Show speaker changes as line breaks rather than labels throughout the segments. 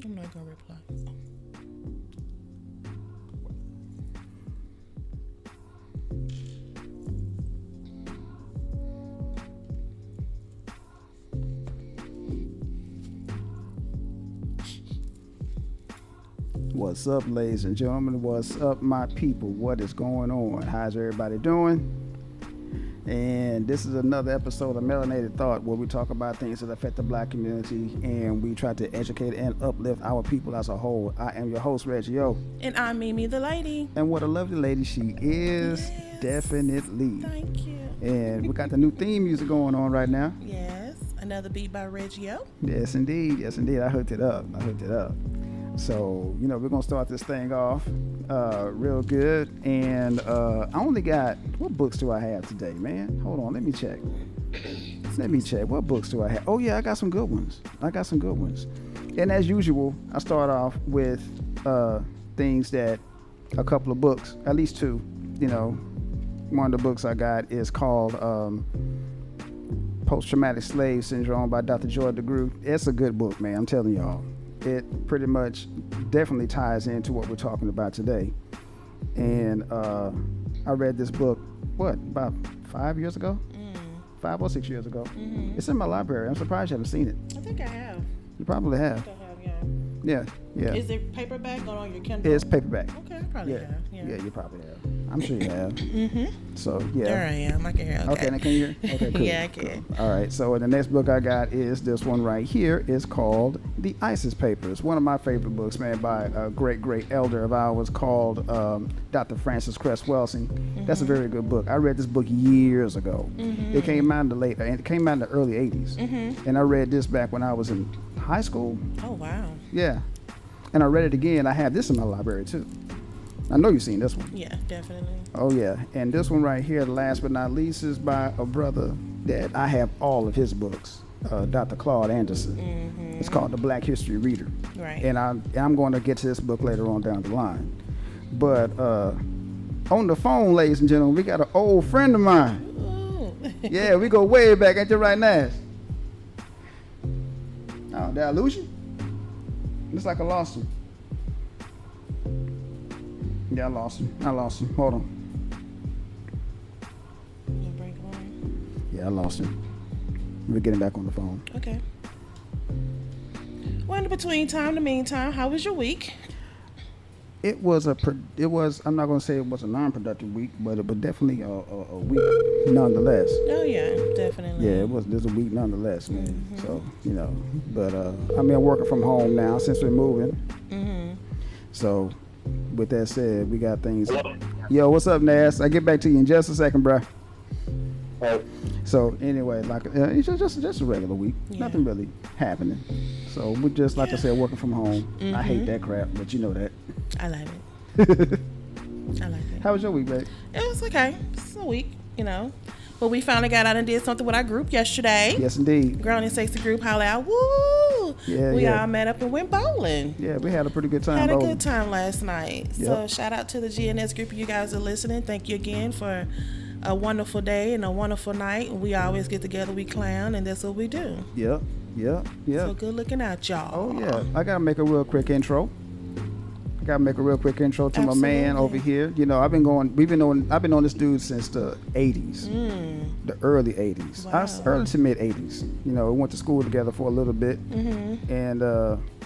I'm not gonna reply.
What's up, ladies and gentlemen? What's up, my people? What is going on? How's everybody doing? And this is another episode of Melanated Thought, where we talk about things that affect the black community and we try to educate and uplift our people as a whole. I am your host, Reggie O.
And I'm Mimi the lady.
And what a lovely lady she is.
Yes.
Definitely.
Thank you.
And we got the new theme music going on right now.
Yes. Another beat by Reggio.
Yes, indeed. Yes, indeed. I hooked it up. So, we're going to start this thing off real good. And I only got, what books do I have today, man? Hold on, let me check. What books do I have? Oh, yeah, I got some good ones. And as usual, I start off with things that, a couple of books, at least two. One of the books I got is called Post-Traumatic Slave Syndrome by Dr. Joy DeGruy. It's a good book, man. I'm telling y'all. It pretty much definitely ties into what we're talking about today. And I read this book, about 5 years ago? 5 or 6 years ago. Mm-hmm. It's in my library. I'm surprised you haven't seen it.
I think I have.
You probably have.
I think I have, yeah.
Yeah.
Is it paperback or on your Kindle?
It's paperback.
Okay, I probably have.
Yeah, you probably have. I'm sure you have.
Mm-hmm.
So, yeah.
There I am. I can hear.
Okay, now can you hear? Okay, cool.
Yeah, I can.
Cool. All right, so the next book I got is this one right here. It's called The ISIS Papers. One of my favorite books, man, by a great elder of ours called Dr. Francis Cress Welsing. Mm-hmm. That's a very good book. I read this book years ago. Mm-hmm. It came out in the early 80s. Mm-hmm. And I read this back when I was in high school.
Oh, wow.
Yeah. And I read it again. I have this in my library, too. I know you've seen this one.
Yeah, definitely.
Oh, yeah. And this one right here, last but not least, is by a brother that I have all of his books, Dr. Claude Anderson. Mm-hmm. It's called The Black History Reader.
Right.
And I'm going to get to this book later on down the line. But on the phone, ladies and gentlemen, we got an old friend of mine.
Ooh.
Yeah, we go way back. Ain't you right, Nash? Oh, did I lose you? Looks like I lost you. Yeah, I lost him. Hold on.
You break line?
Yeah, I lost him. We're getting back on the phone.
Okay. Well, in the meantime, how was your week?
It was I'm not going to say it was a non-productive week, but it was definitely a week nonetheless.
Oh, yeah, definitely.
Yeah, there's a week nonetheless, man. Mm-hmm. So, but I'm working from home now since we're moving. Mm-hmm. So, with that said, we got things.
Hello.
Yo, what's up, Nas? I'll get back to you in just a second, bro.
Hey.
So anyway, it's just a regular week.
Yeah.
Nothing really happening. So we just, like I said, working from home. Mm-hmm. I hate that crap, but you know that.
I like it.
How was your week, babe?
It was okay. It's a week, But we finally got out and did something with our group yesterday.
Yes, indeed.
Grown and Sexy group, holla out, woo!
Yeah,
we all met up and went bowling.
Yeah, we had a pretty good time.
Had a good time last night.
Yep.
So shout out to the GNS group. You guys are listening. Thank you again for a wonderful day and a wonderful night. We always get together, we clown, and that's what we do.
Yep.
So good looking out, y'all.
Oh yeah, I gotta make a real quick intro. To
Absolutely.
my man over here. I've been on this dude since the 80s, the early 80s,
Wow.
Early to mid 80s. We went to school together for a little bit, and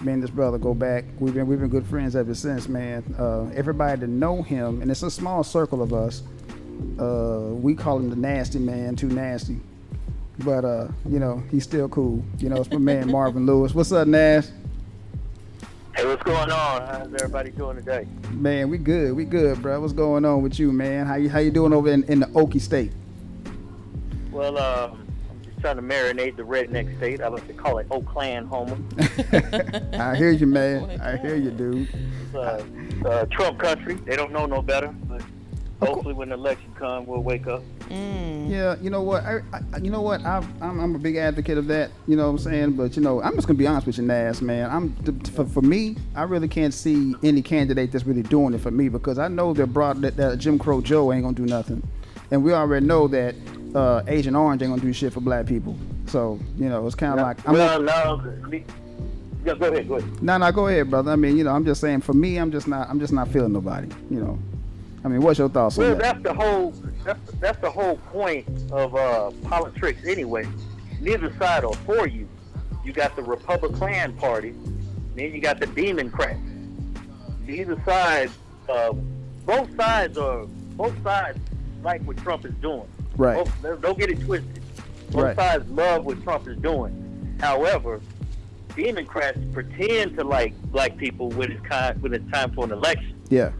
me and this brother go back. We've been good friends ever since, man. Everybody that know him, and it's a small circle of us. We call him the nasty man, too nasty, but he's still cool. It's my man Marvin Lewis. What's up, Nash?
Hey, what's going on? How's everybody doing today?
Man, we good, bro. What's going on with you, man? How you doing over in the Okie State?
Well, I'm just trying to marinate the redneck state. I like to call it Oakland Homer.
I hear you, man. I hear you, dude.
It's Trump country. They don't know no better, but hopefully when the election comes, we'll wake up.
Yeah, you know what? I'm a big advocate of that. You know what I'm saying? But I'm just gonna be honest with you, Nas, man. For me, I really can't see any candidate that's really doing it for me, because I know that Jim Crow Joe ain't gonna do nothing, and we already know that Agent Orange ain't gonna do shit for black people. So it's kind of like
Yeah, go ahead. Go ahead.
No, go ahead, brother. I mean, I'm just saying. For me, I'm just not feeling nobody. I mean, what's your thoughts on
Well,
that?
that's the whole point of politics anyway. Neither side are for you. You got the Republican Party, then you got the Democrats. Neither side, both sides like what Trump is doing.
Right.
Don't get it twisted. Both
Right.
sides love what Trump is doing. However, Democrats pretend to like black people when it's time for an election.
Yeah.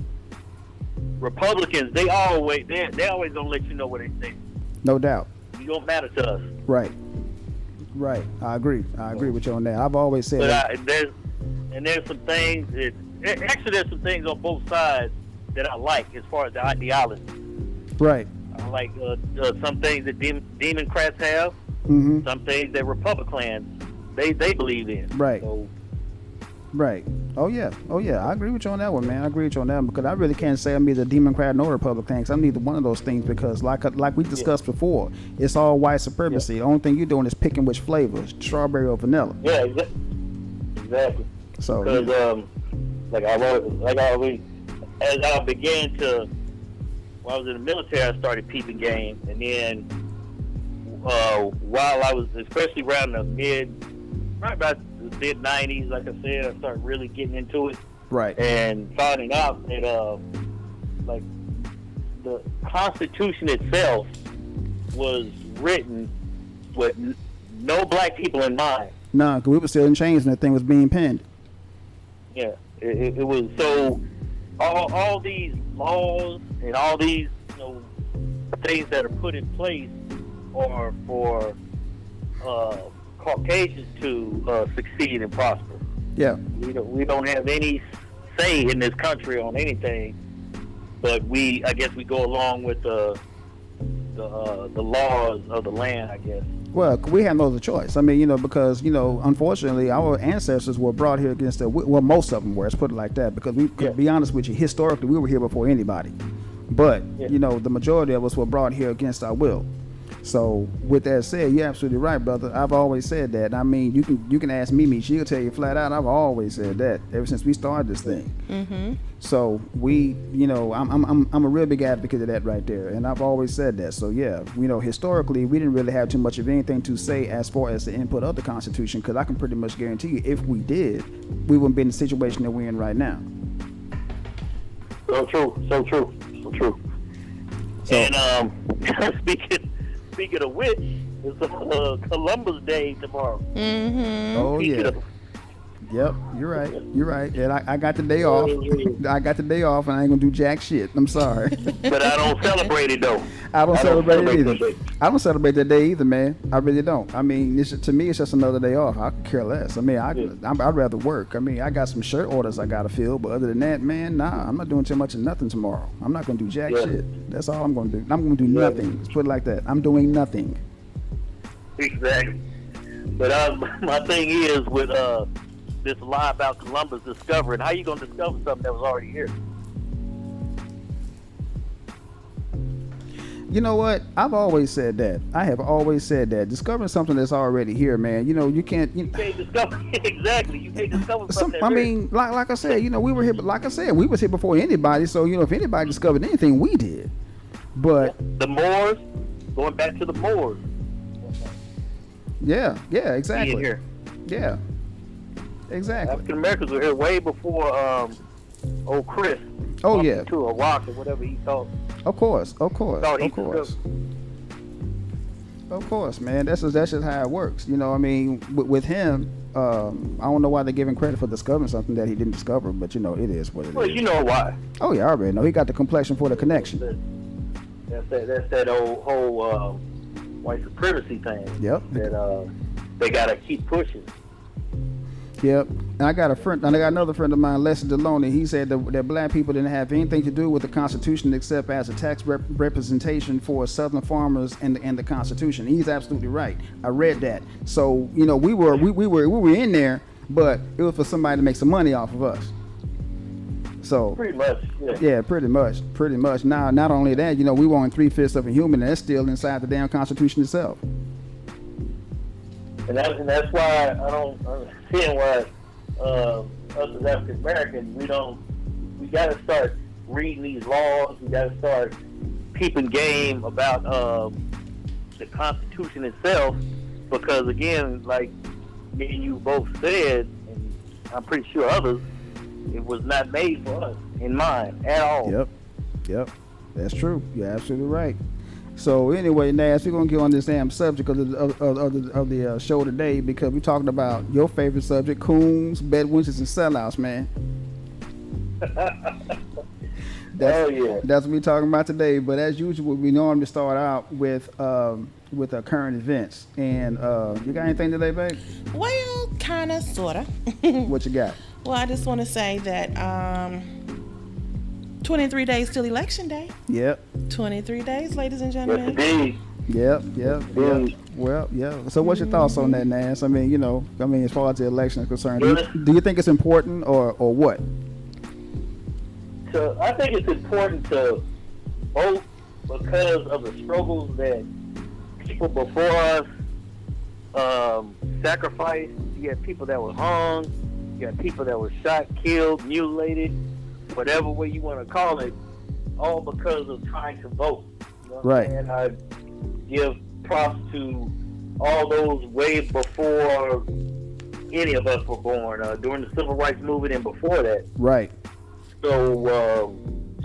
Republicans, they always gonna let you know what they think.
No doubt.
You don't matter to us.
Right. I agree with you on that. I've always said
But
that.
there's some things. There's some things on both sides that I like as far as the ideology.
Right.
I like some things that Democrats have.
Mm-hmm.
Some things that Republicans they believe in.
Right.
So,
Right. Oh yeah. I agree with you on that one, man. I agree with you on that one because I really can't say I'm either Democrat nor Republican. Cause I'm neither one of those things because, like we discussed before, it's all white supremacy.
Yeah.
The only thing you're doing is picking which flavors, strawberry or vanilla.
yeah, exactly.
So
Because as I began to, when I was in the military, I started peeping game, and then while I was, especially around right about the mid '90s, like I said, I started really getting into it,
right.
and finding out that like the Constitution itself was written with no black people in mind.
Nah, because we were still in chains and that thing was being pinned.
Yeah, it was so. All these laws and all these things that are put in place are for Caucasians to succeed and prosper.
Yeah.
We don't have any say in this country on anything, but I guess we go along with the laws of the land, I guess.
Well, we had no other choice. I mean, because, unfortunately, our ancestors were brought here against most of them were, let's put it like that, because to be honest with you, historically, we were here before anybody. But, the majority of us were brought here against our will. So, with that said, you're absolutely right, brother. I've always said that. I mean, you can ask Mimi. She'll tell you flat out, I've always said that ever since we started this thing.
Mm-hmm.
So, I'm a real big advocate of that right there. And I've always said that. So, yeah, historically, we didn't really have too much of anything to say as far as the input of the Constitution, because I can pretty much guarantee you, if we did, we wouldn't be in the situation that we're in right now.
So true.
So,
and speaking of which, it's Columbus Day tomorrow.
Mm-hmm.
Oh, yeah. Yep, you're right. And I got the day off. I got the day off, and I ain't gonna do jack shit. I'm sorry.
But I don't celebrate it though.
I don't celebrate it either.
that day.
I don't celebrate that day either, man. I really don't. I mean, to me, it's just another day off. I could care less. I mean, I'd rather work. I mean, I got some shirt orders I gotta fill, but other than that, man, nah, I'm not doing too much of nothing tomorrow. I'm not gonna do jack shit. That's all I'm gonna do. I'm gonna do nothing. Let's put it like that. I'm doing nothing.
Exactly. But my thing is with this lie about Columbus discovering, how you gonna discover something that was already here?
You know what? I've always said that. I have always said that. Discovering something that's already here, man. You can't.
You can't discover exactly. You can't discover something.
I mean, like I said, we were here. But like I said, we was here before anybody. So if anybody discovered anything, we did. But
the Moors, going back to the Moors.
Yeah, exactly.
Here.
Yeah, exactly.
African Americans were here way before old Chris.
Oh yeah.
To a rock or whatever he thought.
Of course, man. That's just how it works. I mean, with him, I don't know why they're giving credit for discovering something that he didn't discover, but it is what it is.
Well, you know why.
Oh yeah, I already know. He got the complexion for the connection.
That's that whole white supremacy thing.
Yep.
That they gotta keep pushing.
Yep. And I got another friend of mine, Leslie Deloney. He said that black people didn't have anything to do with the Constitution except as a tax representation for Southern farmers and the Constitution. He's absolutely right. I read that. So we were in there, but it was for somebody to make some money off of us. So
pretty much,
yeah, pretty much. Now, not only that, we were on 3/5 of a human, and that's still inside the damn Constitution itself.
And that's why I don't understand why us as African Americans, we got to start reading these laws. We got to start keeping game about the Constitution itself, because again, like me and you both said, and I'm pretty sure others, it was not made for us in mind at all.
Yep, that's true. You're absolutely right. So anyway, Nas, we're gonna get on this damn subject of the show today, because we're talking about your favorite subject: Coons, Bedwenches, and Sellouts, man. That's what we're talking about today. But as usual, we normally start out with current events. And you got anything today, babe?
Well, kind of, sort of.
What you got?
Well, I just want to say that 23 days till Election Day.
Yep.
23 days, ladies and gentlemen.
Indeed.
Yep. Well, yeah. So what's your thoughts on that, Nas? I mean, as far as the election is concerned, do you think it's important or what?
So I think it's important to vote because of the struggles that people before us sacrificed. You had people that were hung. You had people that were shot, killed, mutilated, whatever way you want to call it, all because of trying to vote. You know what
Right.
I'm saying? I give props to all those way before any of us were born, during the Civil Rights Movement and before that.
Right.
So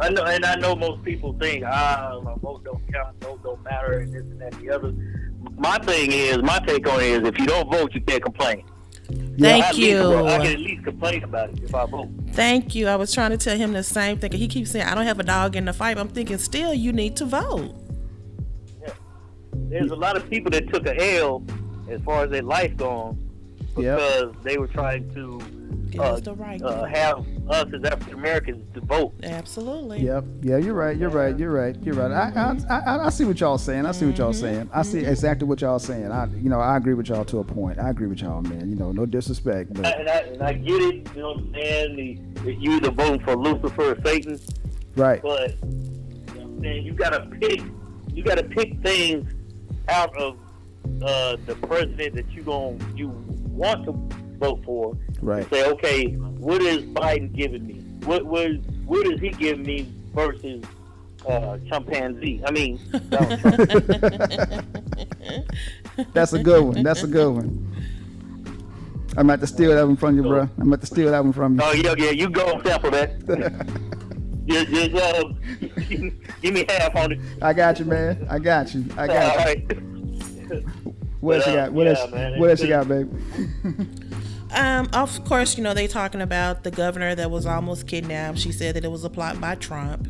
I know most people think, my vote don't count, vote don't matter, and this and that and the other. My take on it is, if you don't vote, you can't complain.
Thank you.
I can at least complain about it if I vote.
Thank you. I was trying to tell him the same thing. He keeps saying, I don't have a dog in the fight. I'm thinking, still, you need to vote.
Yeah. There's a lot of people that took a L as far as their life gone because they were trying to
Give us the right.
have us as African Americans to vote.
Absolutely.
Yep. Yeah, you're right. I see what y'all saying. I see exactly what y'all saying. I agree with y'all to a point. I agree with y'all, man. No disrespect. But
And I get it. You know what I'm saying? You either voting for Lucifer or Satan.
right.
But you know what I'm saying, you gotta pick things out of the president that you want to vote for.
Right.
Say, okay, what is Biden giving me? What is he giving me versus chimpanzee? I mean,
That's a good one. I'm about to steal that one from you, bro. I'm about to steal that one from you.
Oh yeah, you go and sample that. just give me half on it.
I got you, man. I got you.
All right.
What else you got? What else you got, baby?
Of course, they talking about the governor that was almost kidnapped. She said that it was a plot by Trump.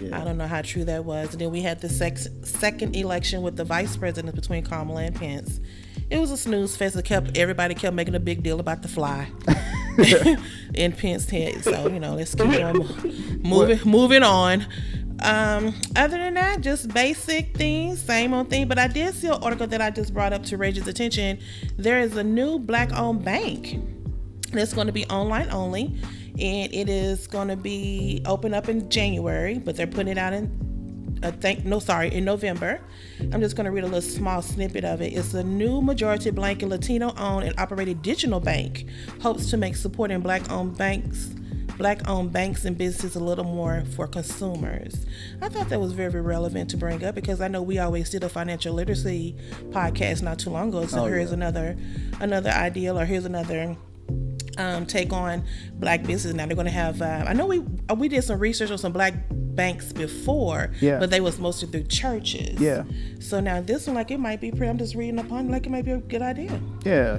Yeah.
I don't know how true that was. And then we had the second election with the vice president between Kamala and Pence. It was a snooze fest. Everybody kept making a big deal about the fly in Pence's head. So let's keep on moving on. Other than that, just basic things, same old thing. But I did see an article that I just brought up to Reggie's attention. There is a new Black-owned bank that's going to be online only, and it is going to be open up in January, but they're putting it out in November. I'm just going to read a little small snippet of it. It's a new majority Black and Latino owned and operated digital bank. Hopes to make supporting Black-owned banks and businesses a little more for consumers. I thought that was very, very relevant to bring up, because I know we always did a financial literacy podcast not too long ago. So here's another ideal, or here's another take on Black business. Now they're going to have. I know we did some research on some Black banks before, but they was mostly through churches. Yeah. So now this one, it might be pretty. I'm just reading upon, it might be a good idea.
Yeah.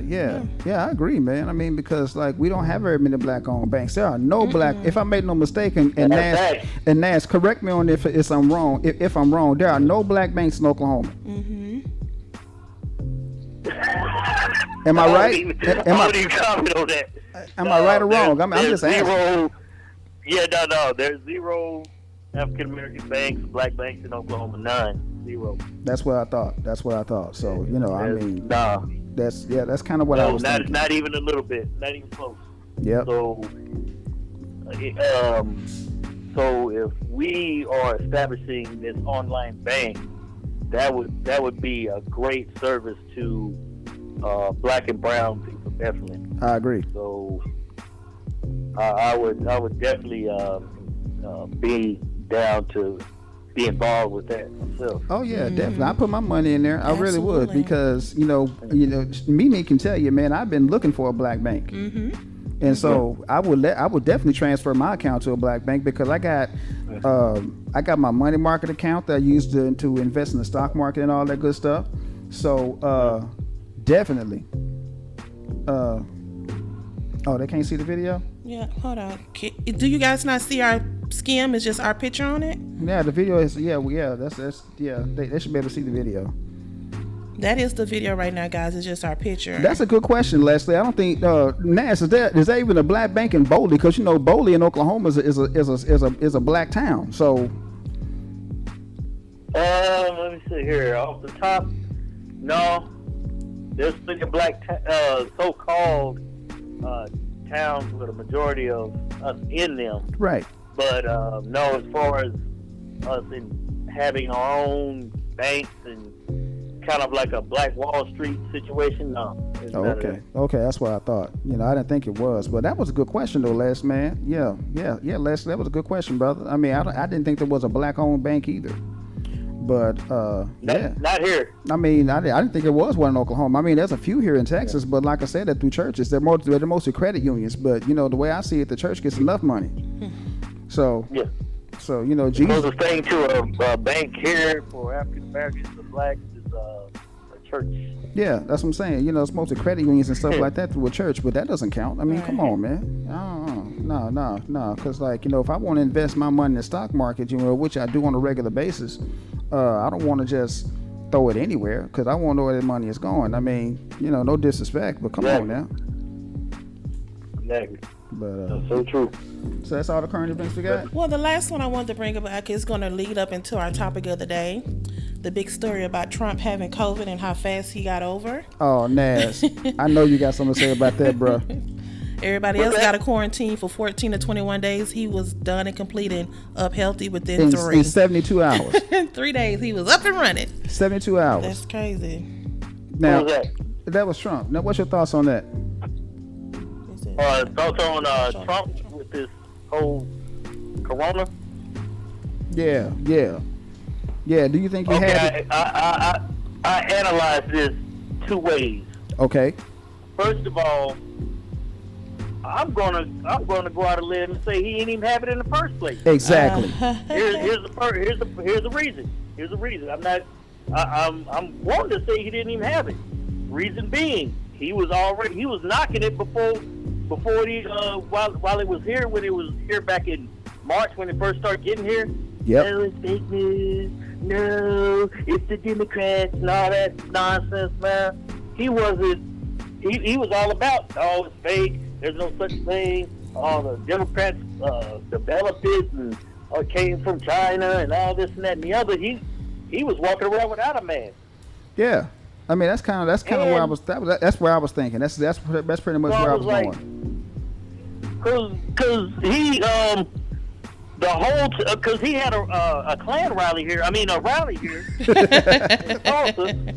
I agree, man. I mean, because we don't have very many Black-owned banks. There are no Black. If I made no mistake, and Nas, correct me on if I'm wrong. If I'm wrong, there are no Black banks in Oklahoma. Am I right?
Am I comment on that?
Am I right or wrong? I'm just asking.
No. There's zero African American banks, Black banks in Oklahoma. None. Zero.
That's what I thought. So that's kind of what I was thinking.
Not even a little bit. Not even close.
Yep.
So if we are establishing this online bank, that would be a great service to Black and brown people, definitely.
I agree.
So I would definitely be down to be involved with that myself.
Oh yeah, definitely. I put my money in there. I really would,
Absolutely.
because Mimi can tell you, man. I've been looking for a black bank, and so I would definitely transfer my account to a black bank, because I got my money market account that I used to invest in the stock market and all that good stuff. So definitely. Oh, they can't see the video?
Yeah, hold on. Do you guys not see our skim? It's just our picture on it.
Yeah, the video is that's they should be able to see the video.
That is the video right now, guys. It's just our picture.
That's a good question, Leslie. I don't think Nas, is there even a black bank in Boley? Because Boley in Oklahoma is a black town. So
let me see here. Off the top, no. There's plenty of black so-called towns with a majority of us in them.
right.
But no, as far as us in having our own banks and kind of like a Black Wall Street situation, no. It's
Oh,
none of
okay.
that.
Okay, that's what I thought. I didn't think it was, but that was a good question though, Les, man. Yeah, Leslie, that was a good question, brother. I mean, I didn't think there was a black-owned bank either. But
Not here.
I mean, I didn't think it was one in Oklahoma. I mean, there's a few here in Texas, but like I said, they're through churches. They're mostly credit unions. But the way I see it, the church gets enough money. So
Yeah.
Jesus.
Closest thing to a bank here for African Americans and blacks is a church.
Yeah, that's what I'm saying. It's mostly credit unions and stuff like that through a church, but that doesn't count. I mean, come on, man. No. Because if I want to invest my money in the stock market, which I do on a regular basis, I don't want to just throw it anywhere, because I want to know where the money is going. I mean, no disrespect, but come on now.
Exactly.
But
That's so true.
so that's all the current events we got.
Well, the last one I wanted to bring up is going to lead up into our topic of the day. The big story about Trump having COVID and how fast he got over.
Oh, Nas, I know you got something to say about that, bro.
Everybody else got a quarantine for 14 to 21 days. He was done and completed up healthy within
In 72 hours.
In 3 days, he was up and running.
72 hours.
That's crazy.
Now,
What was that?
that was Trump. Now, what's your thoughts on that?
Thoughts on Trump with this whole corona?
Yeah. Do you think he had it?
I analyze this two ways.
Okay.
First of all, I'm gonna go out and live and say he ain't even have it in the first place.
Exactly.
Here's the reason. Here's the reason. I'm wanting to say he didn't even have it. Reason being, he was knocking it before while it was here, when it was here back in March when it first started getting here.
Yep.
Oh, it's fake news. No, it's the Democrats and all that nonsense, man. He wasn't. He was all about, oh, it's fake. There's no such thing. All the Democrats developed it and came from China and all this and that and the other. He was walking around without a mask.
Yeah. I mean, that's kind of where I was. That's where I was thinking. That's pretty much where I was going.
Cause he because he had a Klan rally here. I mean, a rally here in Tulsa.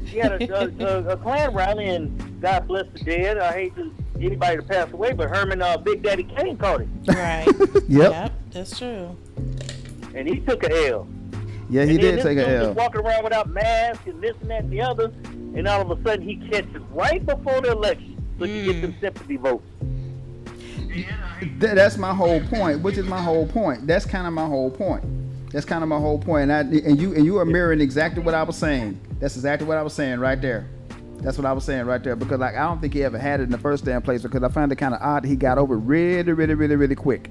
He had a Klan rally, and God bless the dead. I hate anybody to pass away, but Herman Big Daddy Kane caught it.
Right.
Yep.
That's true.
And he took a L.
Yeah, he did take a L.
Just walking around without mask and this and that and the other, and all of a sudden he catches right before the election, so you get them sympathy votes.
That's my whole point. Which is my whole point. That's kind of my whole point. And you are mirroring exactly what I was saying. That's exactly what I was saying right there. That's what I was saying right there. Because I don't think he ever had it in the first damn place. Because I found it kind of odd that he got over it really, really, really, really quick.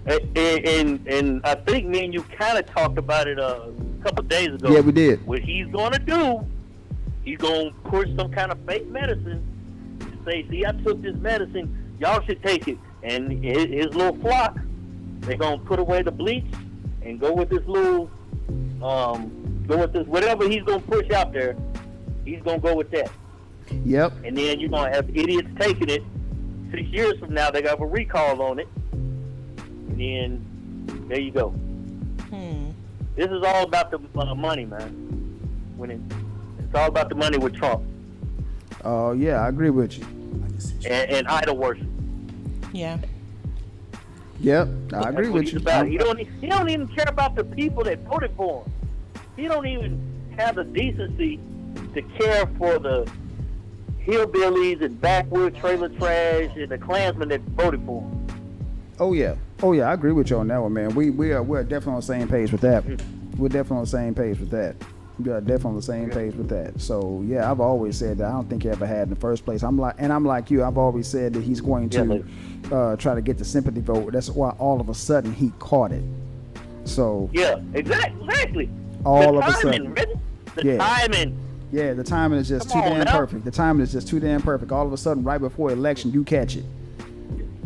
And I think me and you kind of talked about it a couple of days ago.
Yeah, we did.
What he's going to do, he's going to push some kind of fake medicine and say, see, I took this medicine, y'all should take it. And his little flock, they're going to put away the bleach and go with this whatever he's going to push out there, he's going to go with that.
Yep.
And then you're going to have idiots taking it. 6 years from now, they got a recall on it. And then there you go. This is all about the money, man. It's all about the money with Trump.
Oh yeah, I agree with you.
And idol worship.
Yeah.
Yep, I
That's
agree
what
with
he's
you.
about. He don't even care about the people that voted for him. He don't even have the decency to care for the hillbillies and backwood trailer trash and the Klansmen that voted for him.
Oh yeah, I agree with you on that one, man. We're definitely on the same page with that. We're definitely on the same page with that. We are definitely on the same page with that. So yeah, I've always said that I don't think he ever had in the first place. I'm like you. I've always said that he's going to try to get the sympathy vote. That's why all of a sudden he caught it. So
yeah, exactly.
All of a sudden,
the timing.
Yeah, the timing is just too damn perfect. The timing is just too damn perfect. All of a sudden, right before election, you catch it.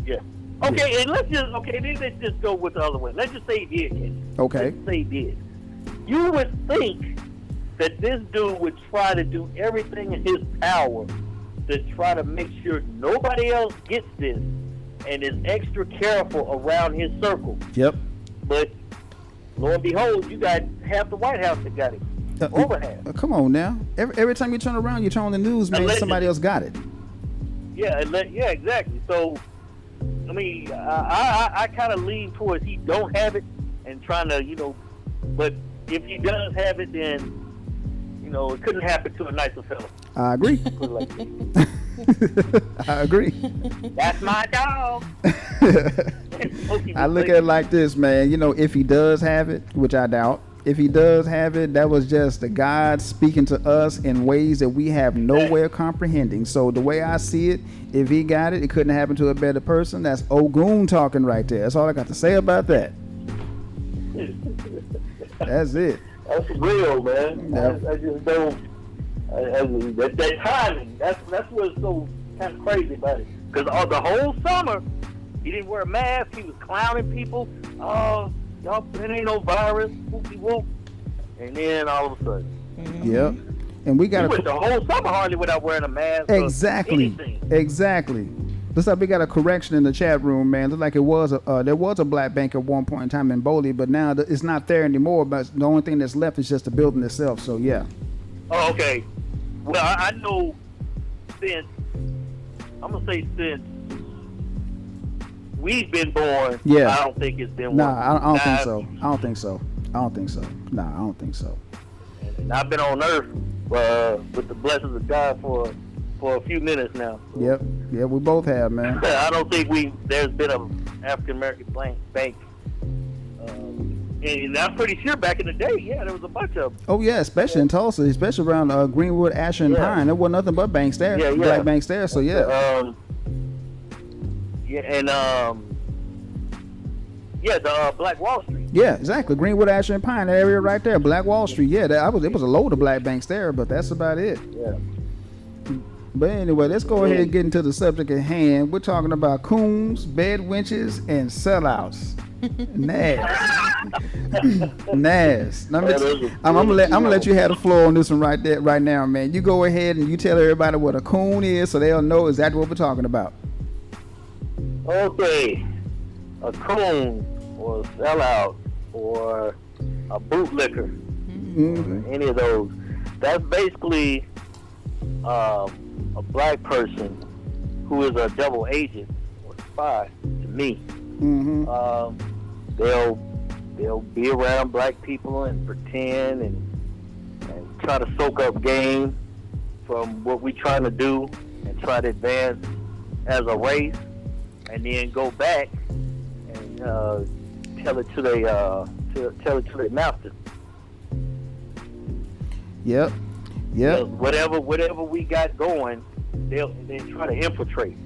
Yeah. Okay, and let's just go with the other way. Let's just say he did catch it.
Okay.
Let's say he did. You would think that this dude would try to do everything in his power to try to make sure nobody else gets this and is extra careful around his circle.
Yep.
But lo and behold, you got half the White House that got it. Over half.
Come on now. Every time you turn around, you turn on the news, man, somebody else got it.
Yeah, exactly. So, I mean, I kind of lean towards he don't have it and trying to, but if he does have it, then, it couldn't happen to a nicer fella.
I agree.
Put it like that.
I agree.
That's my dog.
I look at it like this, man. If he does have it, which I doubt, if he does have it, that was just the God speaking to us in ways that we have nowhere comprehending. So the way I see it, if he got it, it couldn't happen to a better person. That's Ogun talking right there. That's all I got to say about that. That's it.
That's real, man.
Yeah.
I just don't. That timing. That's what's so kind of crazy about it. Because the whole summer, he didn't wear a mask. He was clowning people. Oh, y'all, it ain't no virus. Whoopie whoop. And then all of a sudden.
Mm-hmm.
Yep. And we got
he went the whole summer hardly without wearing a mask.
Exactly. Exactly. Looks like we got a correction in the chat room, man. Looks like there was a black bank at one point in time in Boley, but now it's not there anymore. But the only thing that's left is just the building itself. So yeah.
Oh, okay. Well, I know since we've been born.
Yeah.
I don't think it's been one.
Nah, I don't think so. I don't think so. Nah, I don't think so.
And I've been on Earth with the blessings of God for a few minutes now. So.
Yep. Yeah, we both have, man.
I don't think there's been an African American bank. And I'm pretty sure back in the day, yeah, there was a bunch of them.
Oh yeah, especially in Tulsa, especially around Greenwood, Asher, and Pine. There wasn't nothing but banks there, black banks there. So yeah. The Black Wall Street. Yeah, exactly. Greenwood, Asher, and Pine, that area right there, Black Wall Street. Yeah, it was a load of black banks there, but that's about it.
Yeah.
But anyway, let's go ahead and get into the subject at hand. We're talking about Coons, Bedwenches, and Sellouts. Nas. I'm gonna let you have the floor on this one right now, man. You go ahead and you tell everybody what a coon is, so they'll know exactly what we're talking about.
Okay, a coon or a sellout or a bootlicker, any of those. That's basically a black person who is a double agent or spy to me.
Mm-hmm.
They'll be around black people and pretend and try to soak up game from what we're trying to do and try to advance as a race, and then go back and tell it to their master.
Yep.
Whatever we got going, they'll try to infiltrate.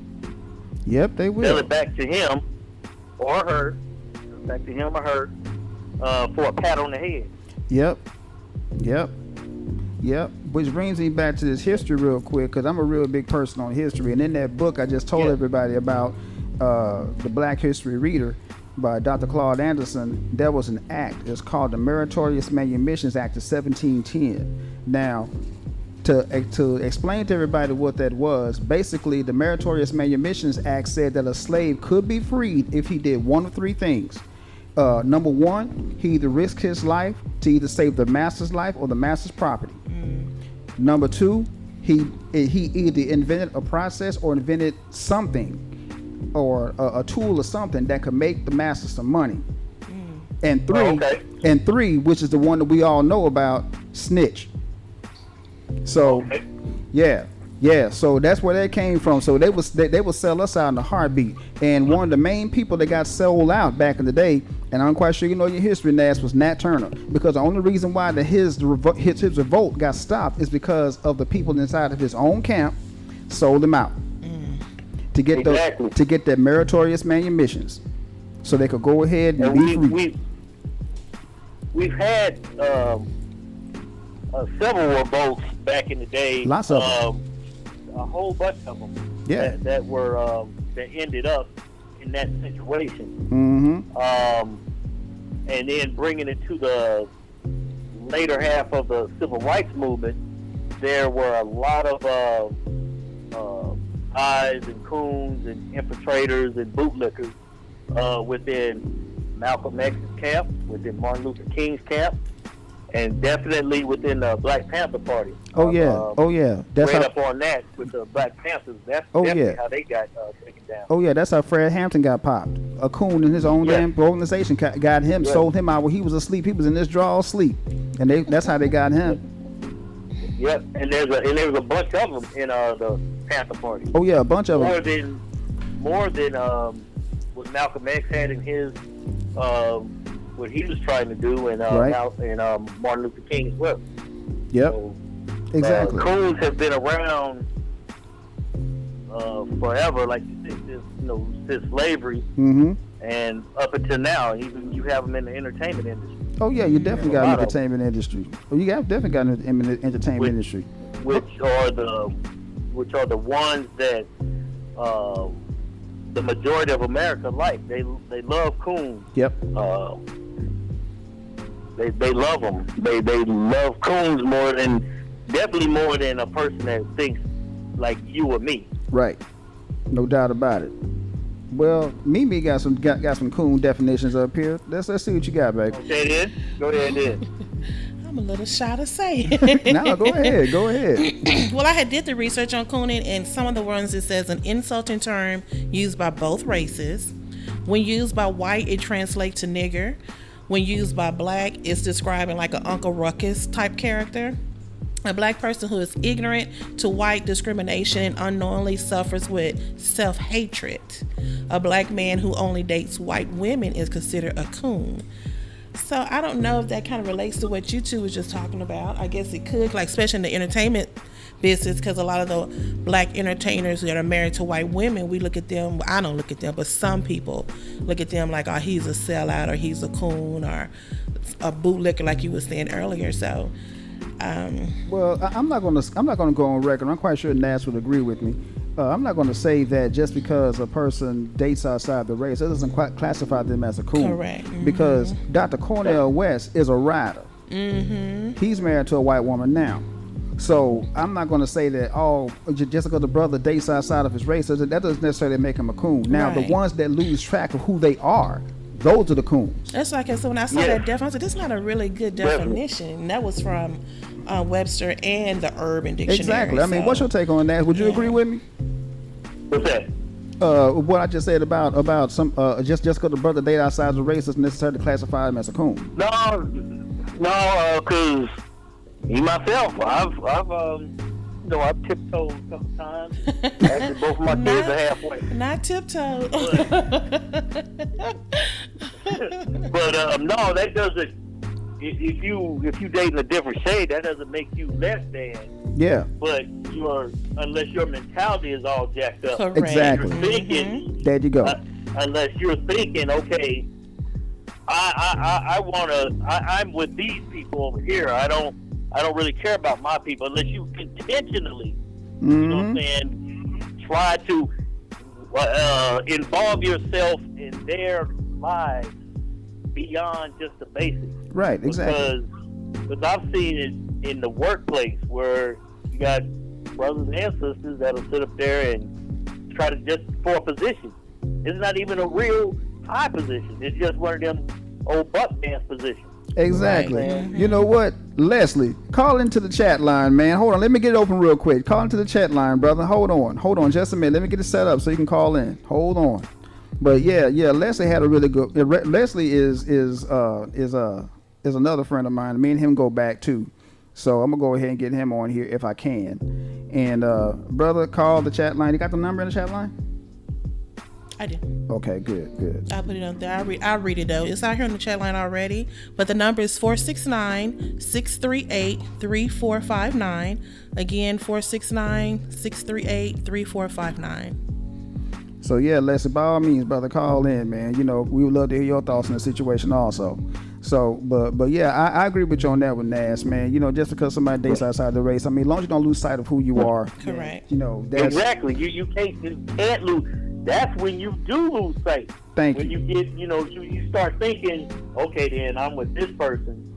Yep, they will.
Tell it back to him or her. For a pat on the head.
Yep. Which brings me back to this history real quick, because I'm a real big person on history. And in that book I just told everybody about, the Black History Reader by Dr. Claude Anderson, there was an act. It's called the Meritorious Manumissions Act of 1710. Now, to explain to everybody what that was, basically the Meritorious Manumissions Act said that a slave could be freed if he did one of three things. Number one, he either risked his life to either save the master's life or the master's property. Number two, he either invented a process or invented something or a tool or something that could make the master some money. And three, which is the one that we all know about, snitch. So, yeah. So that's where that came from. So they would sell us out in a heartbeat. And one of the main people that got sold out back in the day, and I'm quite sure you know your history, Nas, was Nat Turner. Because the only reason why his revolt got stopped is because of the people inside of his own camp sold him out to get their meritorious manumissions, so they could go ahead and be free.
We've had several revolts back in the day.
Lots of them.
A whole bunch of them.
Yeah.
That were that ended up in that situation.
Mm-hmm.
And then bringing it to the later half of the civil rights movement, there were a lot of eyes and coons and infiltrators and bootlickers within Malcolm X's camp, within Martin Luther King's camp, and definitely within the Black Panther Party.
Oh yeah. That's
right
how,
up on that with the Black Panthers. That's definitely how they got taken down.
Oh yeah, that's how Fred Hampton got popped. A coon in his own damn organization got him, sold him out when he was asleep. He was in this draw asleep, and that's how they got him.
Yep, and there was a bunch of them in the Panther Party.
Oh yeah, a bunch of them.
More than what Malcolm X had in his what he was trying to do, and Martin Luther King as well.
Yep,
so,
exactly.
Coons have been around forever, like you said, since slavery, and up until now. Even you have them in the entertainment industry.
Oh yeah, you definitely got an entertainment industry. Oh, you definitely got an entertainment industry.
Which are the ones that the majority of America like. They love coons.
Yep.
They love them. They love coons definitely more than a person that thinks like you or me.
Right. No doubt about it. Well, Mimi got some coon definitions up here. Let's see what you got, baby.
Okay, then. Go ahead, then.
I'm a little shy to say.
No, go ahead.
Well, I had did the research on cooning, and some of the ones it says an insulting term used by both races. When used by white, it translates to nigger. When used by black, it's describing like an Uncle Ruckus type character. A black person who is ignorant to white discrimination and unknowingly suffers with self-hatred. A black man who only dates white women is considered a coon. So I don't know if that kind of relates to what you two was just talking about. I guess it could, like especially in the entertainment business, because a lot of the black entertainers that are married to white women, we look at them, I don't look at them, but some people look at them like, oh, he's a sellout, or he's a coon, or a bootlicker, like you were saying earlier. So
well, I'm not gonna go on record. I'm quite sure Nas would agree with me. I'm not going to say that just because a person dates outside the race, that doesn't quite classify them as a coon.
Correct. Mm-hmm.
Because Dr. Cornel West is a rider. Mm-hmm. He's married to a white woman now. So I'm not going to say that just because the brother dates outside of his race, that doesn't necessarily make him a coon. Now, the ones that lose track of who they are, those are the coons.
That's like, so when I saw that definition, I said, this is not a really good definition. That was from Webster and the Urban Dictionary.
Exactly. I mean, what's your take on that? Would you agree with me?
What's that?
What I just said about some just because the brother date outside the race doesn't necessarily classify him as a coon.
No, because me myself, I've tiptoed a couple times. Actually, both of my kids are halfway.
Not tiptoed.
But no, that doesn't. If you date in a different shade, that doesn't make you less than.
Yeah.
But unless your mentality is all jacked up.
Correct.
Exactly.
You're thinking,
there you go.
Unless you're thinking, okay, I'm with these people over here. I don't really care about my people unless you intentionally, you know what I'm saying, try to involve yourself in their lives beyond just the basics.
Right, exactly.
Because I've seen it in the workplace where you got brothers and sisters that'll sit up there and try to just for a position. It's not even a real high position. It's just one of them old buck dance positions.
Exactly.
Right.
Mm-hmm.
You know what, Leslie, call into the chat line, man. Hold on, let me get it open real quick. Call into the chat line, brother. Hold on, just a minute. Let me get it set up so you can call in. Hold on. But yeah, Leslie had a really good. Leslie is another friend of mine. Me and him go back too. So I'm gonna go ahead and get him on here if I can. And brother, call the chat line. You got the number in the chat line?
I do.
Okay, good.
I put it on there. I read it though. It's out here on the chat line already. But the number is 469-638-3459. Again, 469-638-3459.
So yeah, Leslie, by all means, brother, call in, man. You know, we would love to hear your thoughts on the situation also. So, but yeah, I agree with you on that with Nas, man. You know, just because somebody dates outside the race, I mean, as long as you don't lose sight of who you are.
Correct.
You know, that's
Exactly. You can't lose. That's when you do lose sight.
Thank
when
you.
you get, you start thinking, okay, then I'm with this person.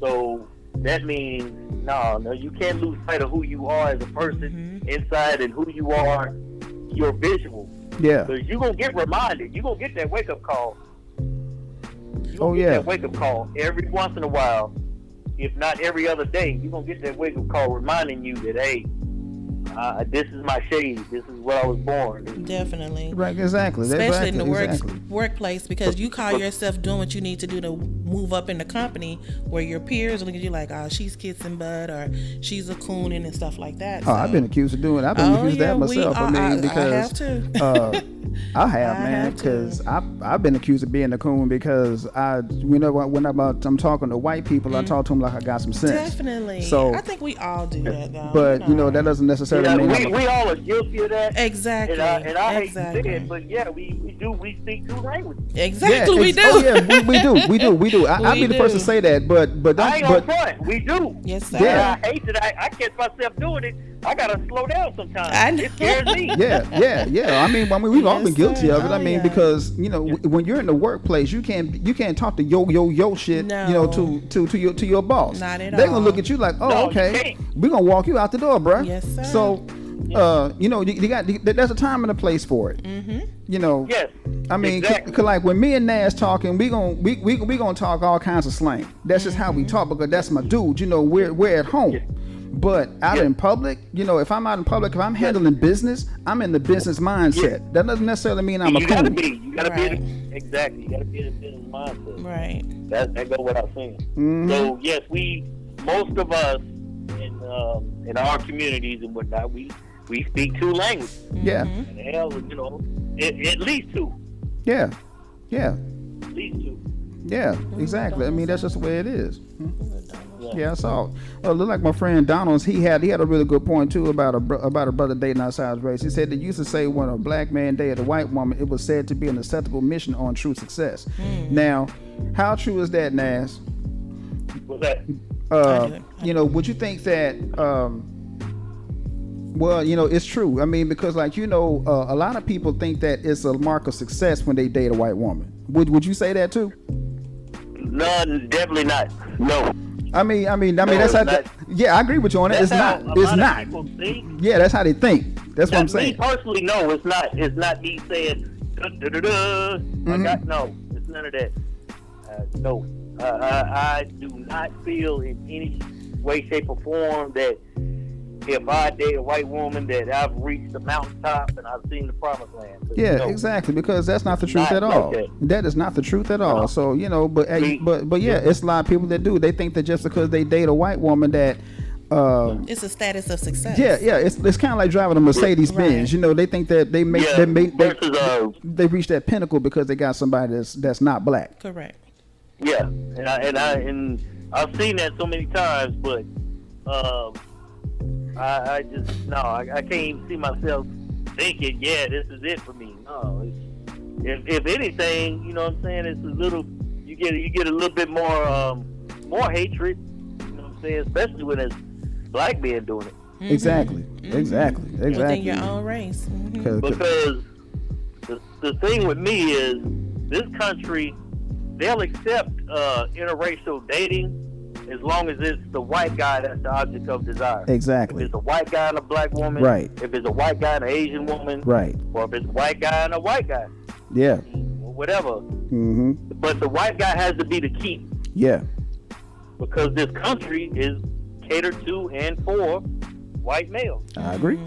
So that means, no, you can't lose sight of who you are as a person inside and who you are, your visual.
Yeah.
Because you're going to get reminded. You're going to get that wake-up call.
Oh, yeah.
That wake-up call every once in a while, if not every other day. You're going to get that wake-up call reminding you that, hey, this is my shade. This is what I was born.
Definitely.
Right, exactly.
Especially in the workplace, because you call yourself doing what you need to do to move up in the company, where your peers look at you like, oh, she's kissing butt, or she's a cooning and stuff like that.
Oh, I've been accused of doing it. I've been accused of that myself. Because
I have too.
I have, man, because I've been accused of being a coon because when I'm talking to white people, I talk to them like I got some sense.
Definitely.
So
I think we all do that, though.
But that doesn't necessarily mean
we all are guilty of that.
Exactly.
And I hate to say it, but yeah, we speak two languages.
Exactly, we do.
Oh yeah, we do. I'll be the first to say that, but
I ain't on front. We do.
Yes, sir.
Yeah.
I hate that I catch myself doing it. I gotta slow down sometimes.
I know.
It scares me.
Yeah. I mean, we've all been guilty of it. I mean,
yeah.
because when you're in the workplace, you can't talk to yo shit,
No.
to your boss.
Not at
They're
all.
gonna look at you like, oh,
No, you
okay,
can't.
we're gonna walk you out the door, bruh.
Yes, sir.
So, there's a time and a place for it.
Yes.
I mean,
exactly.
cause like when me and Nas talking, we gonna talk all kinds of slang. That's just how we talk because that's my dude. We're at home. But out in public, if I'm out in public, if I'm handling business, I'm in the business mindset. That doesn't necessarily mean I'm a coon.
You gotta
Right.
be exactly. You gotta be in a business mindset.
Right.
That goes without saying.
Mhm.
So yes, most of us in our communities and whatnot, we speak two languages.
Yeah.
And hell, at least two.
Yeah.
At least two.
Yeah. Exactly. I mean, that's just the way it is. Yeah, I saw it. Look like my friend Donald's. He had a really good point too about a brother dating outside his race. He said they used to say when a black man dated a white woman, it was said to be an acceptable mission on true success. Now, how true is that, Nas?
What's that?
Would you think that? It's true. I mean, because a lot of people think that it's a mark of success when they date a white woman. Would you say that too?
No, definitely not. No.
I mean,
No,
that's how.
not.
Yeah, I agree with you on it. It's not. It's not. Yeah, that's how they think. That's what I'm saying.
Me personally, no, it's not. It's not me saying, no, it's none of that. No, I do not feel in any way, shape, or form that if I date a white woman that I've reached the mountaintop and I've seen the promised land.
Yeah,
no.
exactly, because that's not the truth
Not
at all.
like
That is not the truth at all.
No.
So but it's a lot of people that do. They think that just because they date a white woman that.
It's a status of success.
Yeah, it's kind of like driving a Mercedes Benz.
Right.
They think that they reach that pinnacle because they got somebody that's not black.
Correct.
Yeah, and I've seen that so many times, but I can't even see myself thinking, yeah, this is it for me. No, if anything, you know what I'm saying, it's a little, you get a little bit more hatred, you know what I'm saying, especially when it's black men doing it.
Exactly.
Within your own race.
Because the thing with me is this country, they'll accept interracial dating as long as it's the white guy that's the object of desire.
Exactly.
If it's a white guy and a black woman,
right.
If it's a white guy and an Asian woman,
right.
Or if it's a white guy and a white guy,
yeah,
or whatever.
Mm-hmm.
But the white guy has to be the key.
Yeah.
because this country is catered to and for white males.
I agree.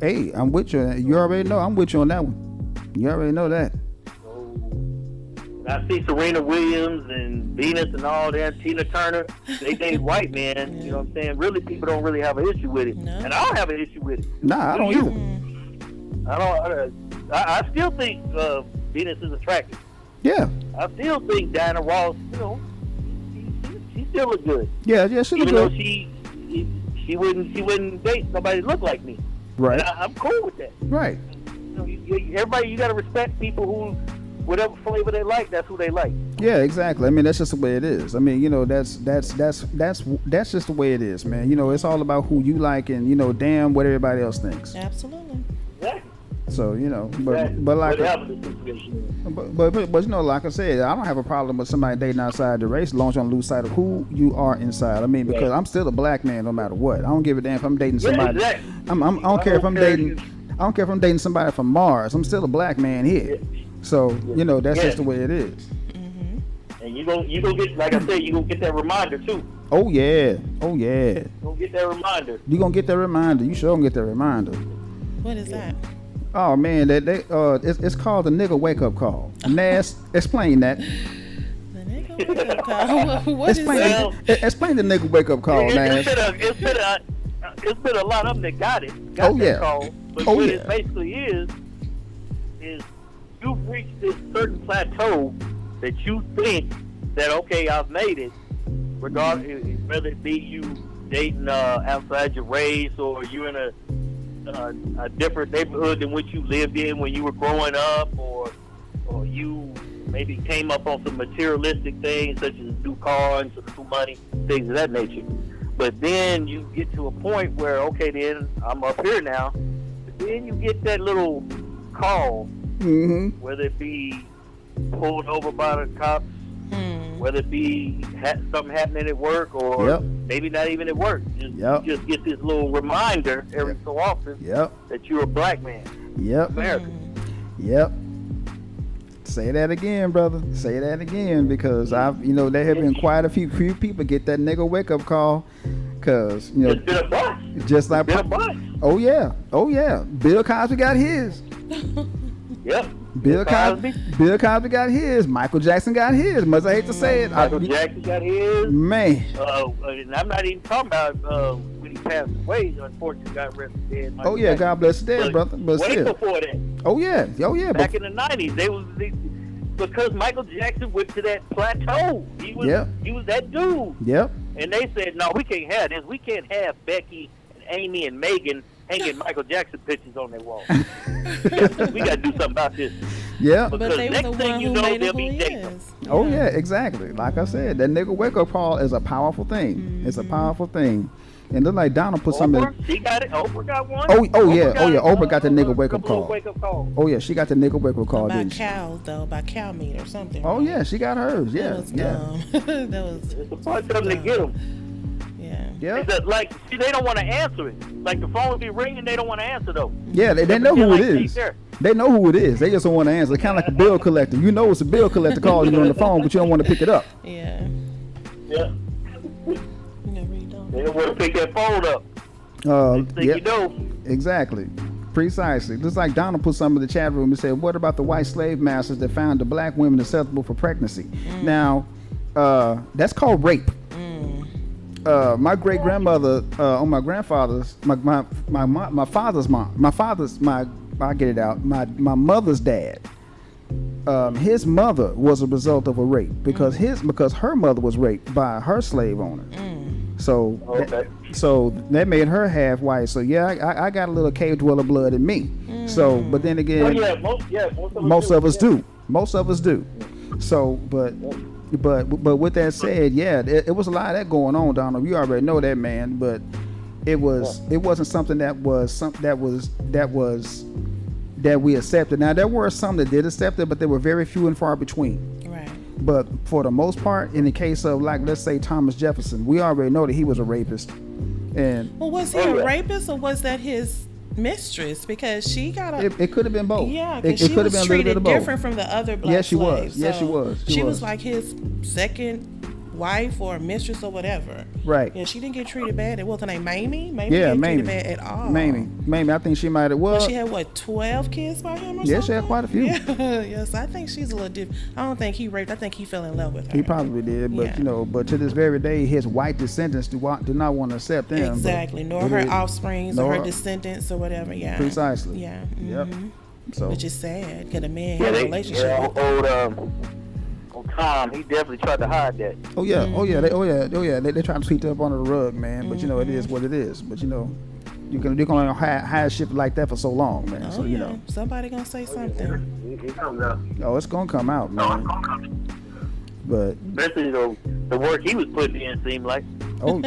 Hey, I'm with you. You already know I'm with you on that one. You already know that.
So I see Serena Williams and Venus and all that, Tina Turner. They date white men. You know what I'm saying? Really, people don't really have an issue with it, and I don't have an issue with it.
Nah, I don't either.
I don't. I still think Venus is attractive.
Yeah.
I still think Diana Ross, she still look good.
Yeah, she look
Even
good.
though she wouldn't date somebody that look like me.
Right.
And I'm cool with that.
Right.
Everybody, you got to respect people who, whatever flavor they like, that's who they like.
Yeah, exactly. I mean, that's just the way it is. I mean, that's just the way it is, man. It's all about who you like and damn what everybody else thinks.
Absolutely.
Exactly.
So
Exactly.
but like
whatever the situation is.
but like I said, I don't have a problem with somebody dating outside the race as long as you don't lose sight of who you are inside. I mean, because I'm still a black man no matter what. I don't give a damn if I'm dating somebody.
Yeah, exactly.
I don't care if I'm dating. I don't care if I'm dating somebody from Mars. I'm still a black man here. So that's just the way it is.
And you gonna get, like I said, you gonna get that reminder too.
Oh yeah.
You gonna get that reminder.
You gonna get that reminder. You sure gonna get that reminder.
What is that?
Oh man, it's called the nigga wake up call. Nas, explain that.
The nigga wake up call. What is that?
Explain the nigga wake up call, Nas.
It's been a lot of them that got that call. But what it basically is you've reached this certain plateau that you think that, okay, I've made it, regardless, whether it be you dating outside your race or you're in a different neighborhood than what you lived in when you were growing up, or you maybe came up on some materialistic things such as a new car and some new money, things of that nature. But then you get to a point where, okay, then I'm up here now. But then you get that little call, whether it be pulled over by the cops, whether it be something happening at work, or maybe not even at work. You just get this little reminder every so often that you're a black man. American.
Say that again, brother. Say that again, because there have been quite a few people get that nigga wake up call, because
It's been a bust.
just like
It's been a bust.
oh yeah, Bill Cosby got his.
Yep.
Bill Cosby got his. Michael Jackson got his. Much I hate to say it.
Michael Jackson got his.
Man.
And I'm not even talking about when he passed away. Unfortunately, got arrested dead.
Oh yeah, God bless the dead, brother. But
way
still.
before that.
Oh yeah.
Back in the 90s, because Michael Jackson went to that plateau. He was that dude.
Yep.
And they said, no, we can't have this. We can't have Becky and Amy and Megan hanging Michael Jackson pictures on their wall. We got to do something about this.
Yeah.
But
Because
they were
next
the
thing
one
you
who
know,
made
they'll
it who
be
he
dating
is.
Oh yeah, exactly. Like I said, that nigga wake up call is a powerful thing. It's a powerful thing. And look like Donald put something.
She got it. Oprah got one.
Oh yeah. Oprah got the nigga wake up call.
Wake up call.
Oh yeah, she got the nigga wake up call,
By
didn't she?
cows, though, by cow meat or something.
Oh
right?
yeah, she got hers. Yeah.
That was
Yeah.
dumb. That was.
It's a bunch of them to get them.
Yeah.
Yeah.
They don't want to answer it. Like the phone will be ringing, they don't want to answer though.
Yeah, they know who it
Like
is. They know who it is. They just don't want to answer. Kind of like a bill collector. You know it's a bill collector calling you on the phone, but you don't want to pick it up.
Yeah.
Yeah.
You never really don't.
They don't want to pick that phone up. They think you know.
Exactly. Precisely. Just like Donald put some in the chat room and said, what about the white slave masters that found the black women acceptable for pregnancy? Now, that's called rape. My great grandmother, on my grandfather's, my father's mom, I get it out. My mother's dad, his mother was a result of a rape because her mother was raped by her slave owner. So that made her half white. So yeah, I got a little cave dweller blood in me. So, but then again, most of us do. Most of us do. So, but with that said, yeah, it was a lot of that going on, Donald. You already know that, man. But it wasn't something that we accepted. Now there were some that did accept it, but they were very few and far between.
Right.
But for the most part, in the case of, like, let's say Thomas Jefferson, we already know that he was a rapist. And
Well, was he a rapist or was that his mistress? Because she got a.
it could have been both.
Yeah,
it
because she
could have
was
been a little bit
treated
of both.
different from the other black
Yes, she was.
slaves.
Yes, she was.
She was like his second wife or mistress or whatever.
Right.
Yeah, she didn't get treated bad. It wasn't a Mamie. Mamie
Yeah,
didn't get
Mamie.
treated bad at all.
Mamie. I think she might have. Well,
But she had what, 12 kids by him or something?
Yeah, she had quite a few.
Yeah, yes. I think she's a little different. I don't think he raped. I think he fell in love with her.
he probably did, but
Yeah.
but to this very day, his white descendants do not want to accept them. but
Exactly. Nor
it
her
is-
offsprings
nor
or her
her-
descendants or whatever. Yeah.
Precisely.
Yeah.
Yep.
mhm.
So
Which is sad because a man
Yeah,
had a
they,
relationship
yeah,
with her.
old Tom, he definitely tried to hide that.
oh yeah, they try to sweep it up under the rug, man. But it is what it is. But you can only hide shit like that for so long, man.
Oh,
so
yeah. Somebody gonna say something.
It comes out.
it's gonna come out, man. But
Especially the work he was putting in seemed like.
oh,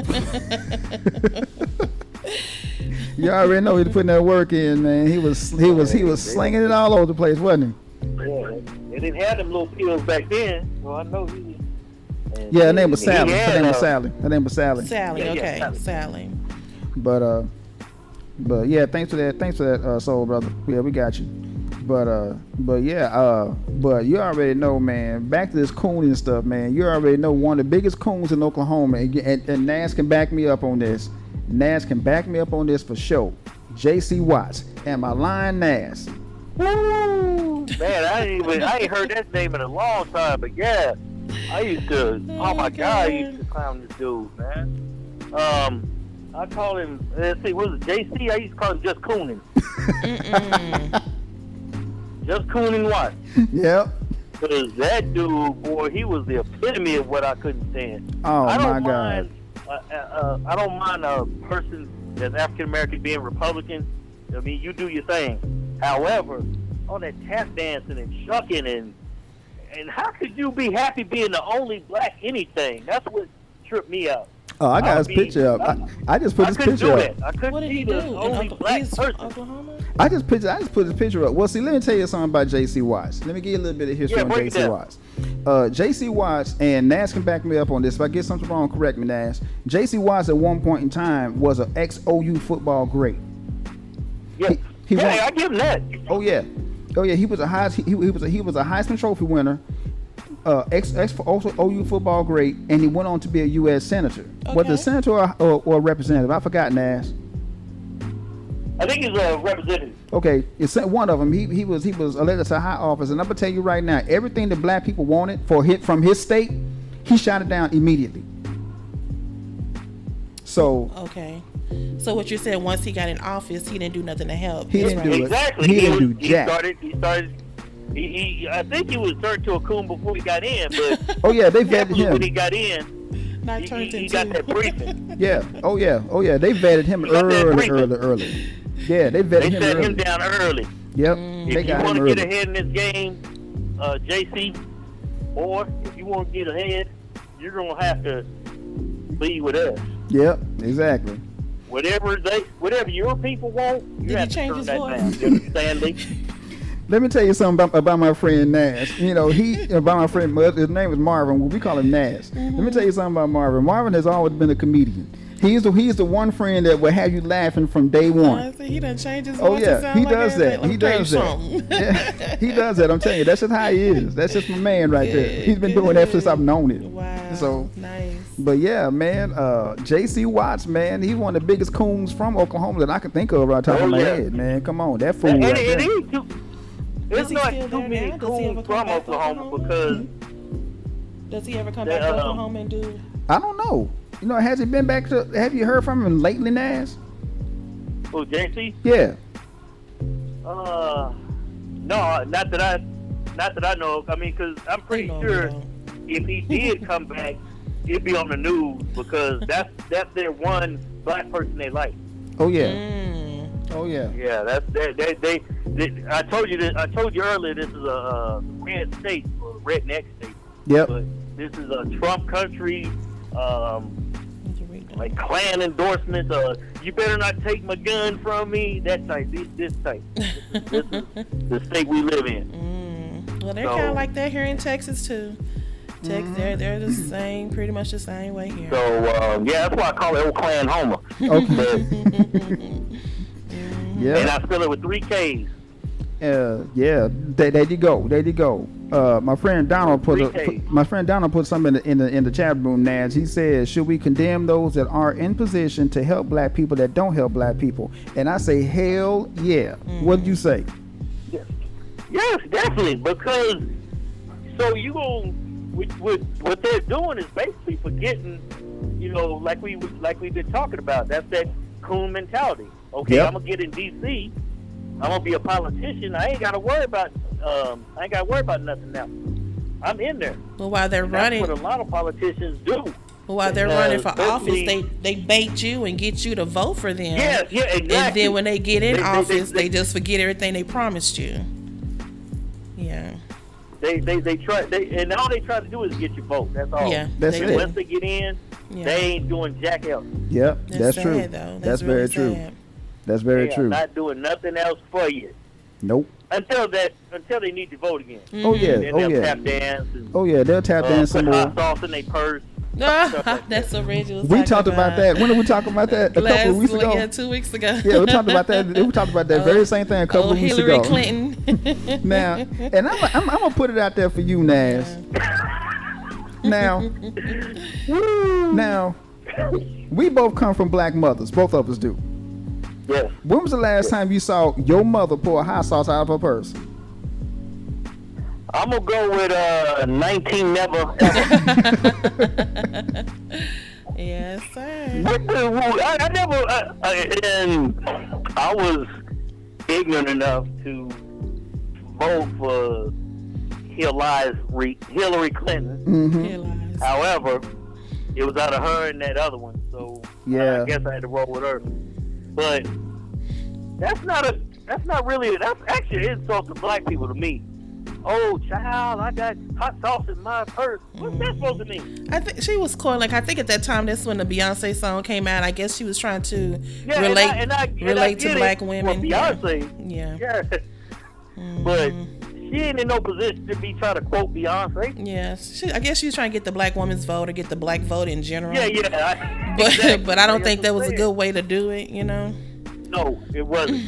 you already know he was putting that work in, man. He was slinging it all over the place, wasn't
Yeah, they didn't have them little pills back then. Well, I know he.
he? Yeah, her name was Sally.
He
Her
had,
name was Sally. Her name was Sally.
Sally,
Yeah,
okay.
Sally.
Sally.
But yeah, thanks for that, soul brother. Yeah, we got you. But you already know, man. Back to this cooning stuff, man. You already know one of the biggest coons in Oklahoma, and Nas can back me up on this. Nas can back me up on this for sure. J.C. Watts. Am I lying, Nas?
Woo! Man, I ain't heard that name in a long time, but yeah, I used to. Oh my God, I used to clown this dude, man. I call him. Let's see, what was it? JC? I used to call him Just Coonin. Just Coonin Watts.
Yep.
Because that dude, boy, he was the epitome of what I couldn't stand.
Oh
I don't
my God.
mind, I don't mind a person that's African American being Republican. I mean, you do your thing. However, all that tap dancing and shucking and how could you be happy being the only black anything? That's what tripped me out.
Oh, I got his picture up. I just put his picture up.
I couldn't
What did
be
he
the
do?
only black
He's
person.
Oklahoma?
I just put his picture up. Well, see, let me tell you something about J.C. Watts. Let me give you a little bit of history
Yeah,
on
break it
J.C.
down.
Watts. J.C. Watts, and Nas can back me up on this. If I get something wrong, correct me, Nas. J.C. Watts at one point in time was an ex-OU football great.
Yeah,
He won-
I give him that.
Oh yeah. He was a Heisman Trophy winner. Ex also OU football great, and he went on to be a U.S. senator. Was
Okay.
a senator or a representative? I forgot, Nas.
I think he's a representative.
Okay, it's one of them. He was elected to high office, and I'm gonna tell you right now, everything that black people wanted from his state, he shot it down immediately. So
Okay. So what you said, once he got in office, he didn't do nothing to help.
He
That's
didn't
right.
do it.
Exactly.
He didn't do
He
jack.
started. I think he was turned to a coon before he got in, but
oh yeah, they vetted
definitely when he
him.
got in,
Not turned
he
into.
got that briefing.
Yeah. Oh yeah. They vetted him
He got that
early. Yeah, they vetted
They
him
set
early.
him down early.
Yep.
Mm.
They
If you
got
want
him
to get
early.
ahead in this game, JC, or if you want to get ahead, you're gonna have to be with us.
Yep. Exactly.
Whatever your people want, you
Did he
have to
change
turn
his
that
voice?
down. You understand me?
Let me tell you something about my friend Nas. About my friend, his name is Marvin. We call him Nas. Let me tell you something about Marvin. Marvin has always been a comedian. He's the one friend that will have you laughing from day one.
Honestly, he done changed his
Oh
voice. to
yeah,
sound
he
like
does that.
Let
He
me tell you
does that.
something.
Yeah, he does that. I'm telling you, that's just how he is. That's just my man right there. He's been doing that since I've known him.
Wow.
So,
nice.
but yeah, man, J.C. Watts, man, he's one of the biggest coons from Oklahoma that I can think of right top of my head, man. Come on, that fool
And
right
it
there.
is too. There's
he
not
still
too
there
many
now? Does he ever
coons
come
from
back to
Oklahoma
Oklahoma?
because
Does he ever come back to Oklahoma and do?
I don't know. Has he been back to? Have you heard from him lately, Nas?
oh JC.
Yeah.
No, not that I know of. I mean, because I'm pretty
know
sure
him,
if he did come back, it'd be on the news because that's their one black person they like.
Oh yeah.
Mm.
Oh yeah.
Yeah, that's they I told you that. I told you earlier. This is a red state, or redneck state.
Yep.
But this is a Trump country.
Did you read that?
Like Klan endorsements. You better not take my gun from me. That type. This type. This is the state we live in.
Well, they're
So-
kind of like that here in Texas too. They're the same, pretty much the same way here.
So yeah, that's why I call it Oklahoma.
Okay.
And
Yeah.
I spell it with 3 Ks.
Yeah, there you go. There you go. My friend Donald put something in the chat room. Naz, he said, should we condemn those that are in position to help black people that don't help black people? And I say, hell yeah. What do you say?
Yes, definitely. Because so you go with what they're doing is basically forgetting, like we've been talking about. That's that coon mentality. Okay,
Yep.
I'm gonna get in D.C. I'm gonna be a politician. I ain't gotta worry about nothing else. I'm in there.
Well, while they're
And
running,
that's what a lot of politicians do.
well, while they're running for office,
especially-
they bait you and get you to vote for them.
Yeah, exactly.
And then when they get in office,
they
they just forget everything they promised you. Yeah.
They try and all they try to do is get your vote. That's all.
Yeah.
That's
And
it.
once they get in,
Yeah.
they ain't doing jack else.
Yep, that's
sad,
true.
though.
That's
really
very true.
sad.
That's very
They are
true.
not doing nothing else for you
Nope.
until they need to vote again.
Oh yeah.
Then
Oh
they'll
yeah.
tap dance and
Oh yeah. They'll tap dance some
put
more.
hot sauce in their purse. Stuff like that.
That's what Reggie was
We
talking
talked about that. When did we talk about that? A couple of weeks ago.
Yeah, 2 weeks ago.
Yeah, we talked about that. We talked about that very same thing a couple of weeks
Hillary
ago.
Clinton.
Now, and I'm gonna put it out there for you, Naz. Now, we both come from black mothers. Both of us do.
Yes.
When was the last time you saw your mother pour hot sauce out of her purse?
I'm gonna go with 19 never.
Yes, sir.
I never, and I was ignorant enough to vote for Hillary Clinton.
Mm-hmm.
Realize.
However, it was out of her and that other one, so
Yeah.
I guess I had to roll with her. But that's actually an insult to black people to me. Oh, child, I got hot sauce in my purse. What's that supposed to mean?
I think she was cool. Like, I think at that time, that's when the Beyonce song came out. I guess she was trying to
Yeah,
relate
and I
to
get
black
it
women.
for Beyonce.
Yeah.
Yeah. But she ain't in no position to be trying to quote Beyonce.
Yeah. I guess she was trying to get the black woman's vote or get the black vote in general.
Yeah.
But
Exactly.
but I don't
Like
think that was a
saying.
good way to do it.
No, it wasn't.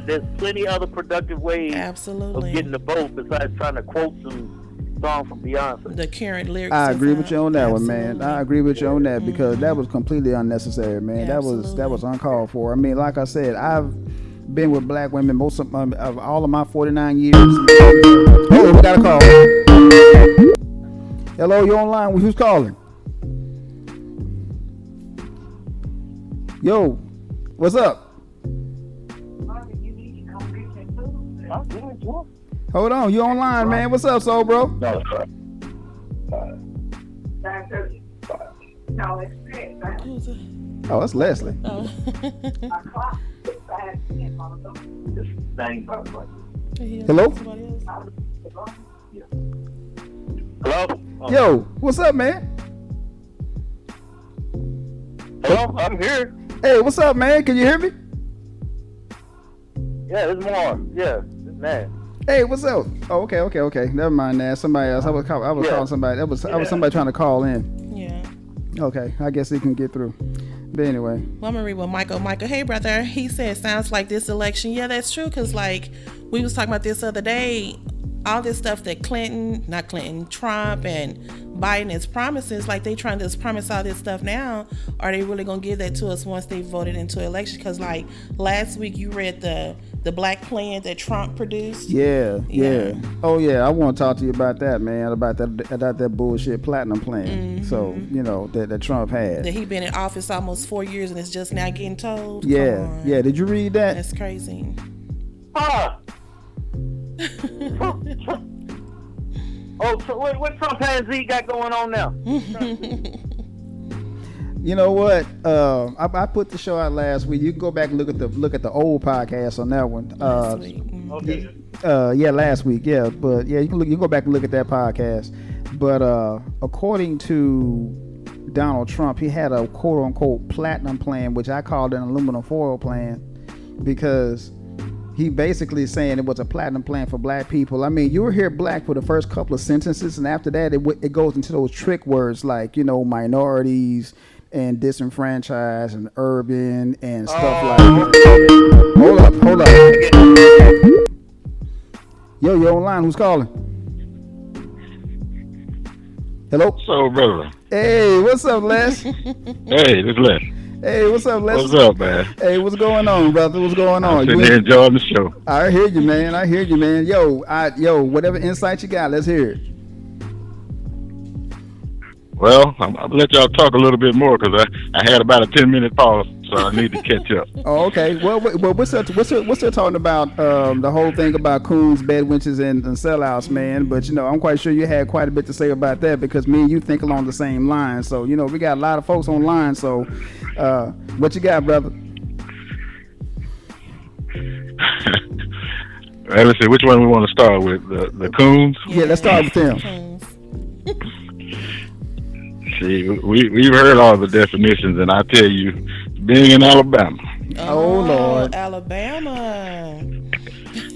There's plenty other productive ways
Absolutely.
of getting the vote besides trying to quote some song from Beyonce.
The current lyrics.
I
is
agree with you on that one, man.
absolutely.
I agree with you on that because that was completely unnecessary, man. That was
Absolutely.
uncalled for. I mean, like I said, I've been with black women most of all of my 49 years. Oh, we got a call. Hello, you online? Who's calling? Yo, what's up? Hold on, you online, man? What's up, soul bro?
No, sir.
Who's it?
Oh, that's Leslie.
Oh.
Hello?
Somebody else?
Hello? Oh.
Yo, what's up, man?
Hello? I'm here.
Hey, what's up, man? Can you hear me?
Yeah, it's more. Yeah, it's mad.
Hey, what's up? Oh, okay. Never mind that. Somebody else. I was calling somebody. That was somebody trying to call in.
Yeah.
Okay, I guess he can get through. But anyway,
Well, I'm gonna read what Michael, hey brother, he said, sounds like this election. Yeah, that's true. Cause like we was talking about this other day, all this stuff that Trump and Biden is promises, like they trying to just promise all this stuff now. Are they really gonna give that to us once they voted into election? Cause like last week you read the black plan that Trump produced.
yeah.
Yeah.
Oh yeah, I want to talk to you about that, man. About that bullshit platinum plan. So that Trump had.
That he been in office almost 4 years and it's just now getting told. Come
Yeah,
on.
yeah. Did you read that?
That's crazy.
Oh, so what Trump and Z got going on now?
You know what? I put the show out last week. You can go back and look at the old podcast on that one.
Last week.
Okay.
Yeah, last week. Yeah, but yeah, you can go back and look at that podcast. But according to Donald Trump, he had a quote unquote platinum plan, which I called an aluminum foil plan, because he basically saying it was a platinum plan for black people. I mean, you will hear black for the first couple of sentences, and after that, it goes into those trick words like minorities and disenfranchised and urban and stuff like that. Hold up. Yo, you're online. Who's calling? Hello.
So, brother.
Hey, what's up, Les?
Hey, this Les.
Hey, what's up, Les?
What's up, man?
Hey, what's going on, brother? What's going on?
I'm sitting here enjoying the show.
I hear you, man. I hear you, man. Yo, whatever insight you got, let's hear it.
Well, I'm gonna let y'all talk a little bit more because I had about a 10-minute pause, so I need to catch up.
Oh, okay. Well, what's they're talking about the whole thing about Coons, Bedwenches, and Sellouts, man. But I'm quite sure you had quite a bit to say about that because me and you think along the same lines. So we got a lot of folks online. So, what you got, brother?
Right, let's see which one we want to start with. The Coons.
Yeah, let's start with them.
Coons.
See, we've heard all the definitions, and I tell you, being in Alabama.
Oh, Lord.
Alabama.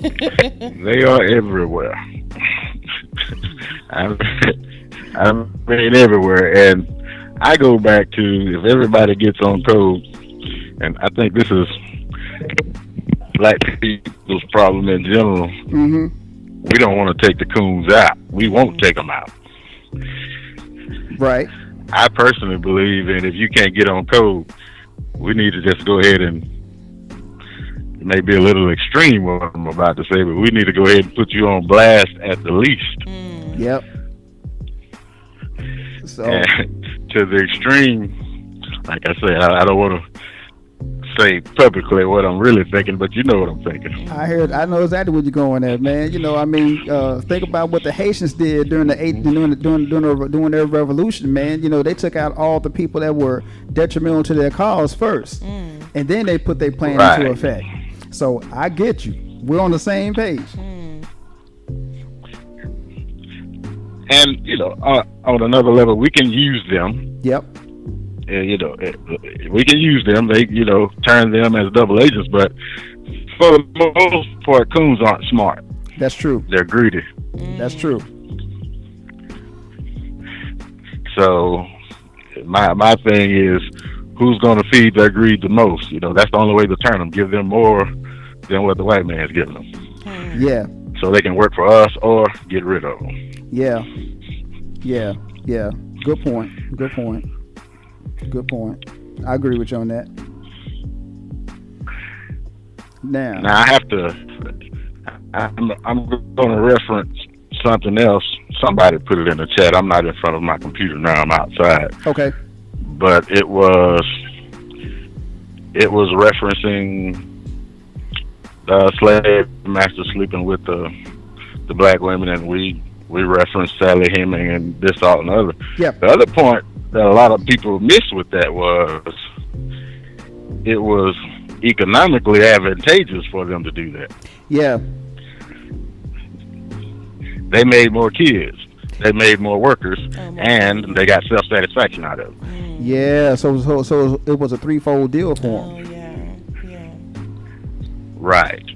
They are everywhere. I've been everywhere, and I go back to if everybody gets on code, and I think this is black people's problem in general.
Mm-hmm.
We don't want to take the Coons out. We won't take them out.
Right.
I personally believe, and if you can't get on code, we need to just go ahead and, it may be a little extreme what I'm about to say, but we need to go ahead and put you on blast at the least.
Yep. So
And to the extreme, like I said, I don't want to say publicly what I'm really thinking, but you know what I'm thinking.
I know exactly what you're going at, man. Think about what the Haitians did during their revolution, man. They took out all the people that were detrimental to their cause first, and then they put their plan into effect. So I get you. We're on the same page.
And on another level, we can use them.
Yep.
We can use them. They, turn them as double agents, but for the most part, Coons aren't smart.
That's true.
They're greedy.
That's true.
So my thing is, who's going to feed their greed the most? That's the only way to turn them. Give them more than what the white man's giving them.
Yeah.
So they can work for us or get rid of them.
Yeah. Good point. I agree with you on that. Now
I have to. I'm going to reference something else. Somebody put it in the chat. I'm not in front of my computer now. I'm outside.
Okay.
But it was referencing the slave master sleeping with the black women, and we referenced Sally Heming and this, all, and other.
Yep.
The other point that a lot of people missed with that was it was economically advantageous for them to do that.
Yeah.
They made more kids, they made more workers, and they got self-satisfaction out of it.
Yeah, so it was a threefold deal for them.
Oh, yeah.
Right.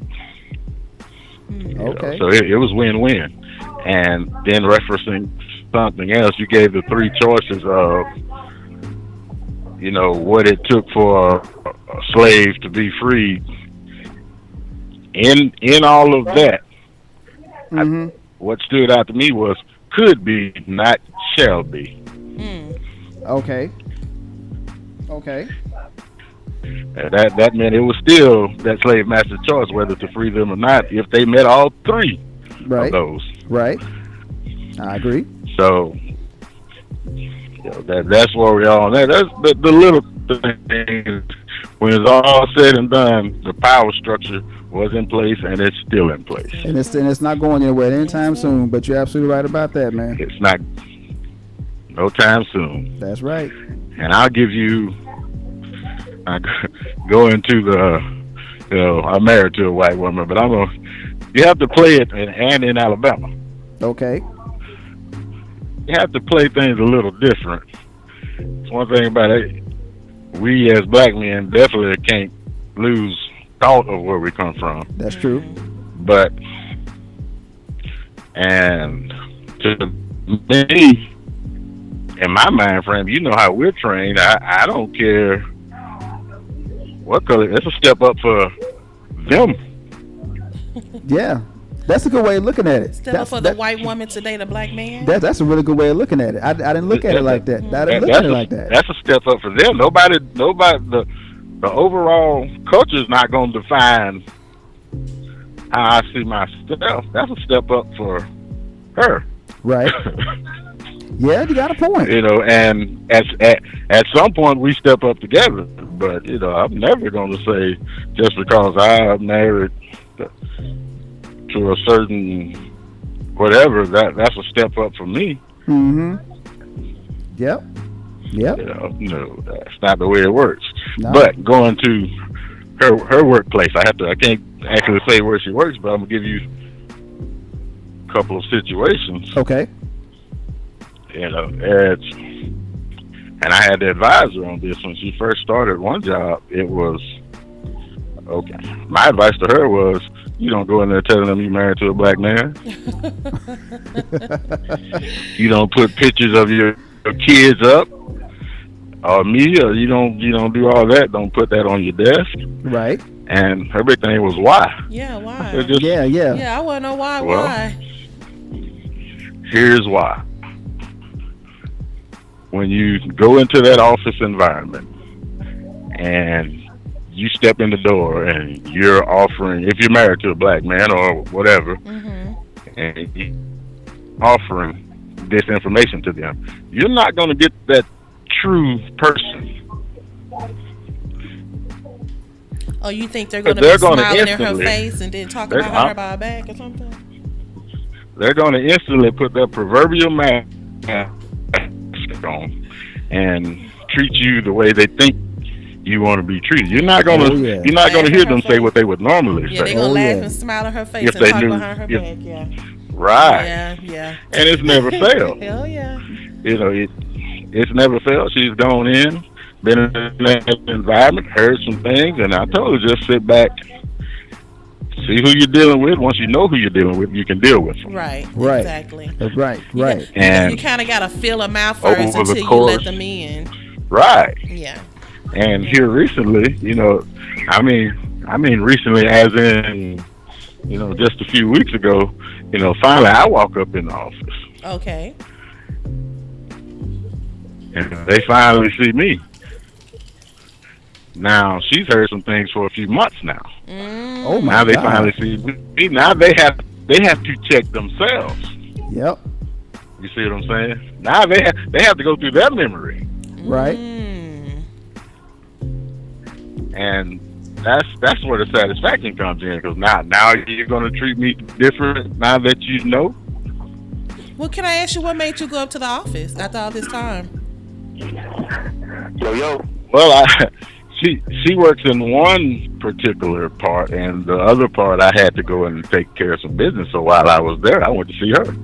Okay.
So it was win-win. And then referencing something else, you gave the three choices of, what it took for a slave to be freed. In all of that, what stood out to me was could be, not shall be.
Okay.
That meant it was still that slave master's choice whether to free them or not if they met all three of those.
Right. I agree.
So that's where we are on that. That's the little thing. When it's all said and done, the power structure was in place and it's still in place.
And it's not going anywhere anytime soon. But you're absolutely right about that, man.
It's not no time soon.
That's right.
And I'll give you. I go into I'm married to a white woman, but you have to play it, and in Alabama.
Okay.
You have to play things a little different. One thing about it, we as black men definitely can't lose thought of where we come from.
That's true.
But, and to me, in my mind frame, you know how we're trained. I don't care what color. It's a step up for them.
Yeah. That's a good way of looking at it.
Step up for the white woman to date a black man.
That's a really good way of looking at it. I didn't look at it like that. I didn't look at it like that.
That's a step up for them. Nobody. The overall culture is not going to define how I see myself. That's a step up for her.
Right. Yeah, you got a point.
You know, and at some point we step up together. But you know, I'm never going to say just because I'm married to a certain whatever that's a step up for me.
Mm-hmm. Yep. Yep.
You know, no, that's not the way it works.
No.
But going to her workplace, I can't actually say where she works, but I'm gonna give you a couple of situations.
Okay.
You know, and I had to advise her on this when she first started one job. It was okay. My advice to her was, you don't go in there telling them you're married to a black man. You don't put pictures of your kids up or me, or you don't do all that. Don't put that on your desk.
Right.
And her big thing was why.
Yeah, why?
Yeah.
Yeah, I want to know why.
Well,
why?
Here's why. When you go into that office environment and you step in the door and you're offering, if you're married to a black man or whatever, and you're offering this information to them, you're not going to get that true person.
Oh, you think they're going to be smiling in her face and then talk about her by her back or something?
They're going to instantly put that proverbial mask on and treat you the way they think you want to be treated. You're not going to you're not going to hear them say what they would normally say.
Yeah, they're going to laugh and smile in her face and talk behind her back. Yeah.
Right.
Yeah.
And it's never failed.
Hell yeah.
You know, it's never failed. She's gone in, been in that environment, heard some things, and I told her just sit back, see who you're dealing with. Once you know who you're dealing with, you can deal with them.
Right. Exactly.
Right.
And you kind of got to feel them out first until you let them in.
Right.
Yeah.
And here recently, you know, I mean recently as in, you know, just a few weeks ago, you know, finally I walk up in the office.
Okay.
And they finally see me. Now, she's heard some things for a few months now.
Oh my
Now they
God.
finally see me. Now they have to check themselves.
Yep.
You see what I'm saying? Now they have to go through their memory.
Right.
And that's where the satisfaction comes in, because now you're going to treat me different now that you know.
Well, can I ask you what made you go up to the office after all this time?
Yo.
Well, she works in one particular part, and the other part I had to go and take care of some business. So while I was there, I went to see her.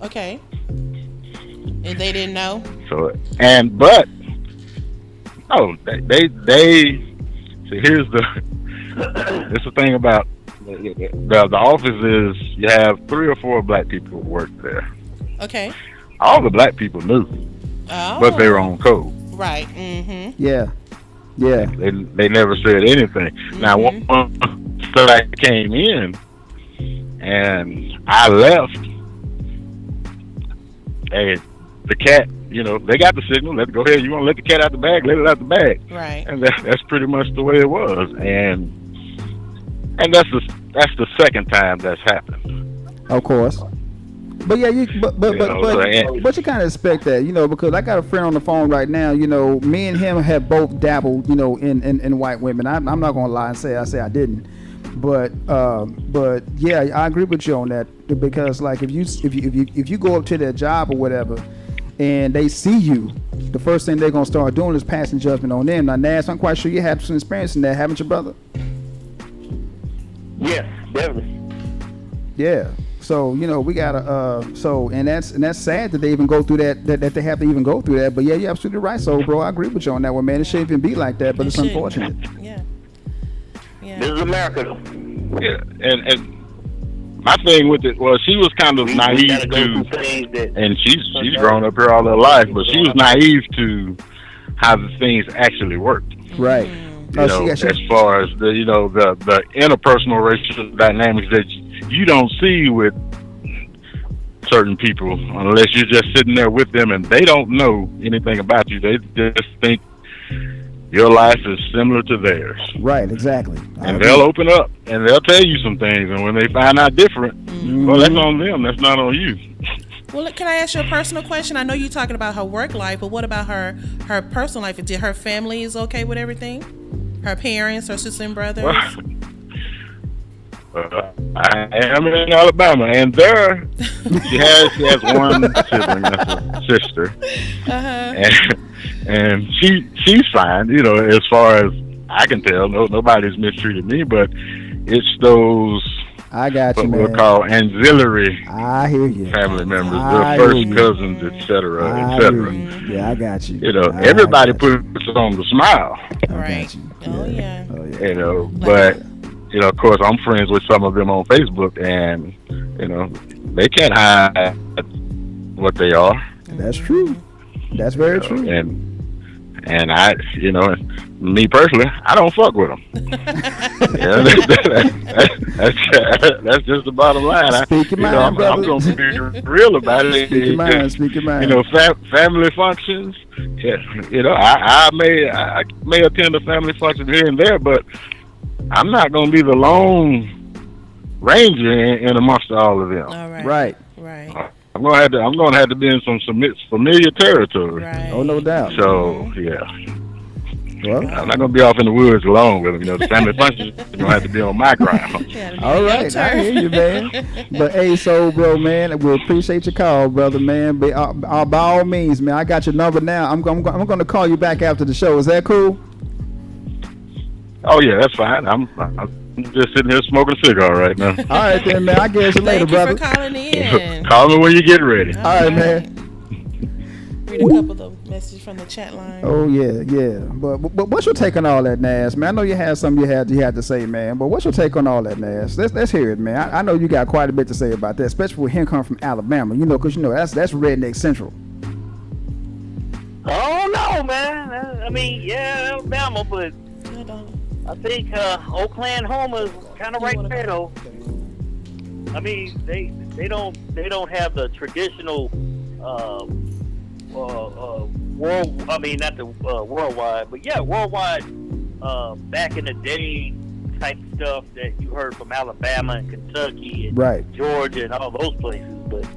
Okay. And they didn't know?
But see, here's the thing about the office is you have 3 or 4 black people who work there.
Okay.
All the black people knew, but they were on code.
Right. Mm-hmm.
Yeah.
They never said anything. Now, once I came in and I left, and the cat, you know, they got the signal. Let it go ahead. You want to let the cat out the bag? Let it out the bag.
Right.
And that's pretty much the way it was. And that's the second time that's happened.
Of course. But yeah, but you kind of expect that, you know, because I got a friend on the phone right now. You know, me and him have both dabbled, you know, in white women. I'm not gonna lie and say I didn't, but yeah, I agree with you on that, because like if you go up to their job or whatever, and they see you, the first thing they're gonna start doing is passing judgment on them. Now, Nash, I'm quite sure you had some experience in that, haven't you, brother?
Yes, definitely.
Yeah. So, you know, we gotta and that's sad that they even go through that they have to even go through that. But yeah, you're absolutely right. So, bro, I agree with you on that one, man. It shouldn't even be like that, but it's unfortunate.
Yeah.
This is America.
Yeah, and my thing with it was she was kind of naive to, and she's grown up here all her life, but she was naive to how the things actually worked.
Right.
As far as the interpersonal racial dynamics that you don't see with certain people unless you're just sitting there with them and they don't know anything about you. They just think your life is similar to theirs.
Right, exactly.
And they'll open up and they'll tell you some things, and when they find out different, well, that's on them. That's not on you.
Well, can I ask you a personal question? I know you're talking about her work life, but what about her personal life? Did her family is okay with everything? Her parents, her sister and brothers?
I am in Alabama, and there she has one sibling, that's a sister, and she's fine. As far as I can tell, nobody's mistreated me, but it's those
I got you, man.
We'll call ancillary
I hear you.
family members, the first cousins, etc., etc.
Yeah, I got you.
Everybody puts on the smile.
Right. Oh yeah.
But of course, I'm friends with some of them on Facebook, and they can't hide what they are.
That's true. That's very true.
And I, me personally, I don't fuck with them. That's just the bottom line.
Speak your mind, brother.
I'm going to be real about it.
Speak your mind. Speak your mind.
Family functions. Yeah, I may attend a family function here and there, but I'm not going to be the lone ranger in amongst all of them.
All
right.
I'm going to have to be in some familiar territory.
Right.
Oh, no doubt.
So yeah.
Well,
I'm not going to be off in the woods alone with them. The family functions are going to have to be on my ground.
All right, I hear you, man. But hey, so bro, man, we appreciate your call, brother, man. By all means, man, I got your number now. I'm going to call you back after the show. Is that cool?
Oh yeah, that's fine. I'm just sitting here smoking a cigar right now.
All right then, man. I'll get you later, brother.
Thank you for calling in.
Call me when you get ready.
All right, man.
Read a couple of messages from the chat line.
Oh yeah. But what's your take on all that, Nas? Man, I know you had something you had to say, man. But what's your take on all that, Nas? Let's hear it, man. I know you got quite a bit to say about that, especially with him coming from Alabama. Because that's redneck central.
Oh no, man. I mean, yeah, Alabama, but I think Oklahoma's kind of right there, though. I mean, they don't have the traditional world. I mean, not the worldwide, but yeah, worldwide. Back in the day, type stuff that you heard from Alabama and Kentucky and Georgia and all those places. But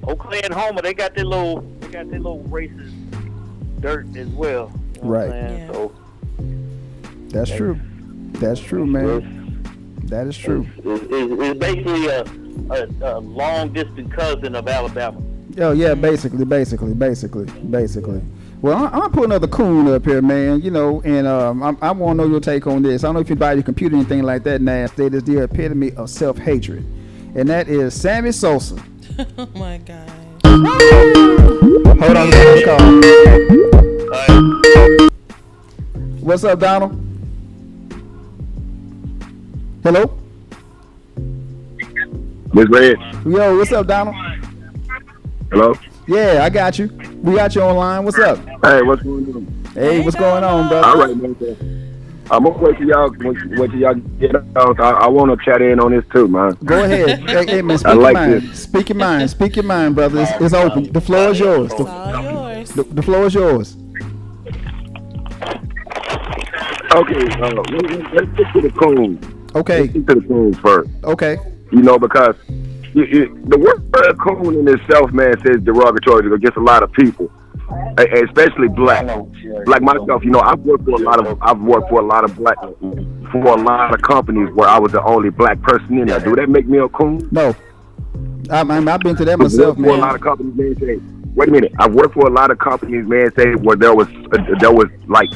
Oklahoma, they got their little racist dirt as well.
Yeah.
So.
That's true. That's true, man. That is true.
It's basically a long distance cousin of Alabama.
Oh yeah, basically. Well, I'm gonna put another coon up here, man. And I want to know your take on this. I don't know if you buy your computer or anything like that. Nasty. It is the epitome of self-hatred, and that is Sammy Sosa.
Oh my God.
Hold on, call. What's up, Donald? Hello?
What's red?
Yo, what's up, Donald?
Hello?
Yeah, I got you. We got you online. What's up?
Hey, what's going on?
Hey, what's going on, brother?
All right, man. I'm gonna wait till y'all get out. I want to chat in on this too, man.
Go ahead. Hey, man, speak your mind. Speak your mind. Speak your mind, brother. It's open. The floor is yours.
It's all yours.
The floor is yours.
Okay, let's get to the Coons.
Okay.
Let's get to the Coons first.
Okay.
Because the word coon in itself, man, says derogatory against a lot of people, especially black. Like myself, I've worked for a lot of companies where I was the only black person in there. Do that make me a coon?
No. I've been to that myself, man.
A lot of companies, man, say, wait a minute. I've worked for a lot of companies, man, say where there was like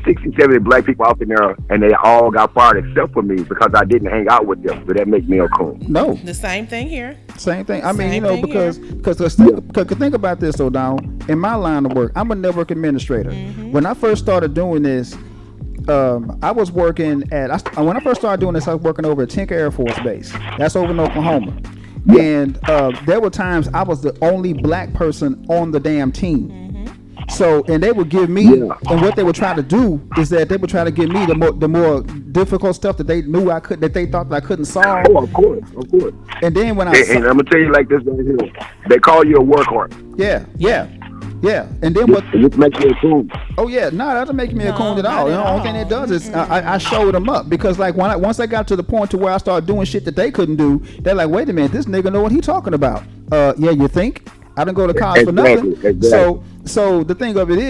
60, 70 black people out there, and they all got fired except for me because I didn't hang out with them. So that make me a coon.
No.
The same thing here.
Same thing. I mean, because think about this, O'Donnell. In my line of work, I'm a network administrator. Mm-hmm. When I first started doing this, I was working when I first started doing this, I was working over at Tinker Air Force Base. That's over in Oklahoma. Yeah. And there were times I was the only black person on the damn team. Mm-hmm. So, and they would give me, and what they would try to do is that they would try to give me the more difficult stuff that they knew that they thought that I couldn't solve.
Oh, of course.
And then when
and I'm gonna tell you like this right here, they call you a workhorse.
Yeah. And then what?
It just makes you a coon.
Oh yeah, no, that doesn't make me a coon at all. The only thing it does is I showed them up, because like once I got to the point to where I started doing shit that they couldn't do, they're like, wait a minute, this nigga know what he talking about. Yeah, you think? I didn't go to college for nothing.
Exactly.
So the thing of it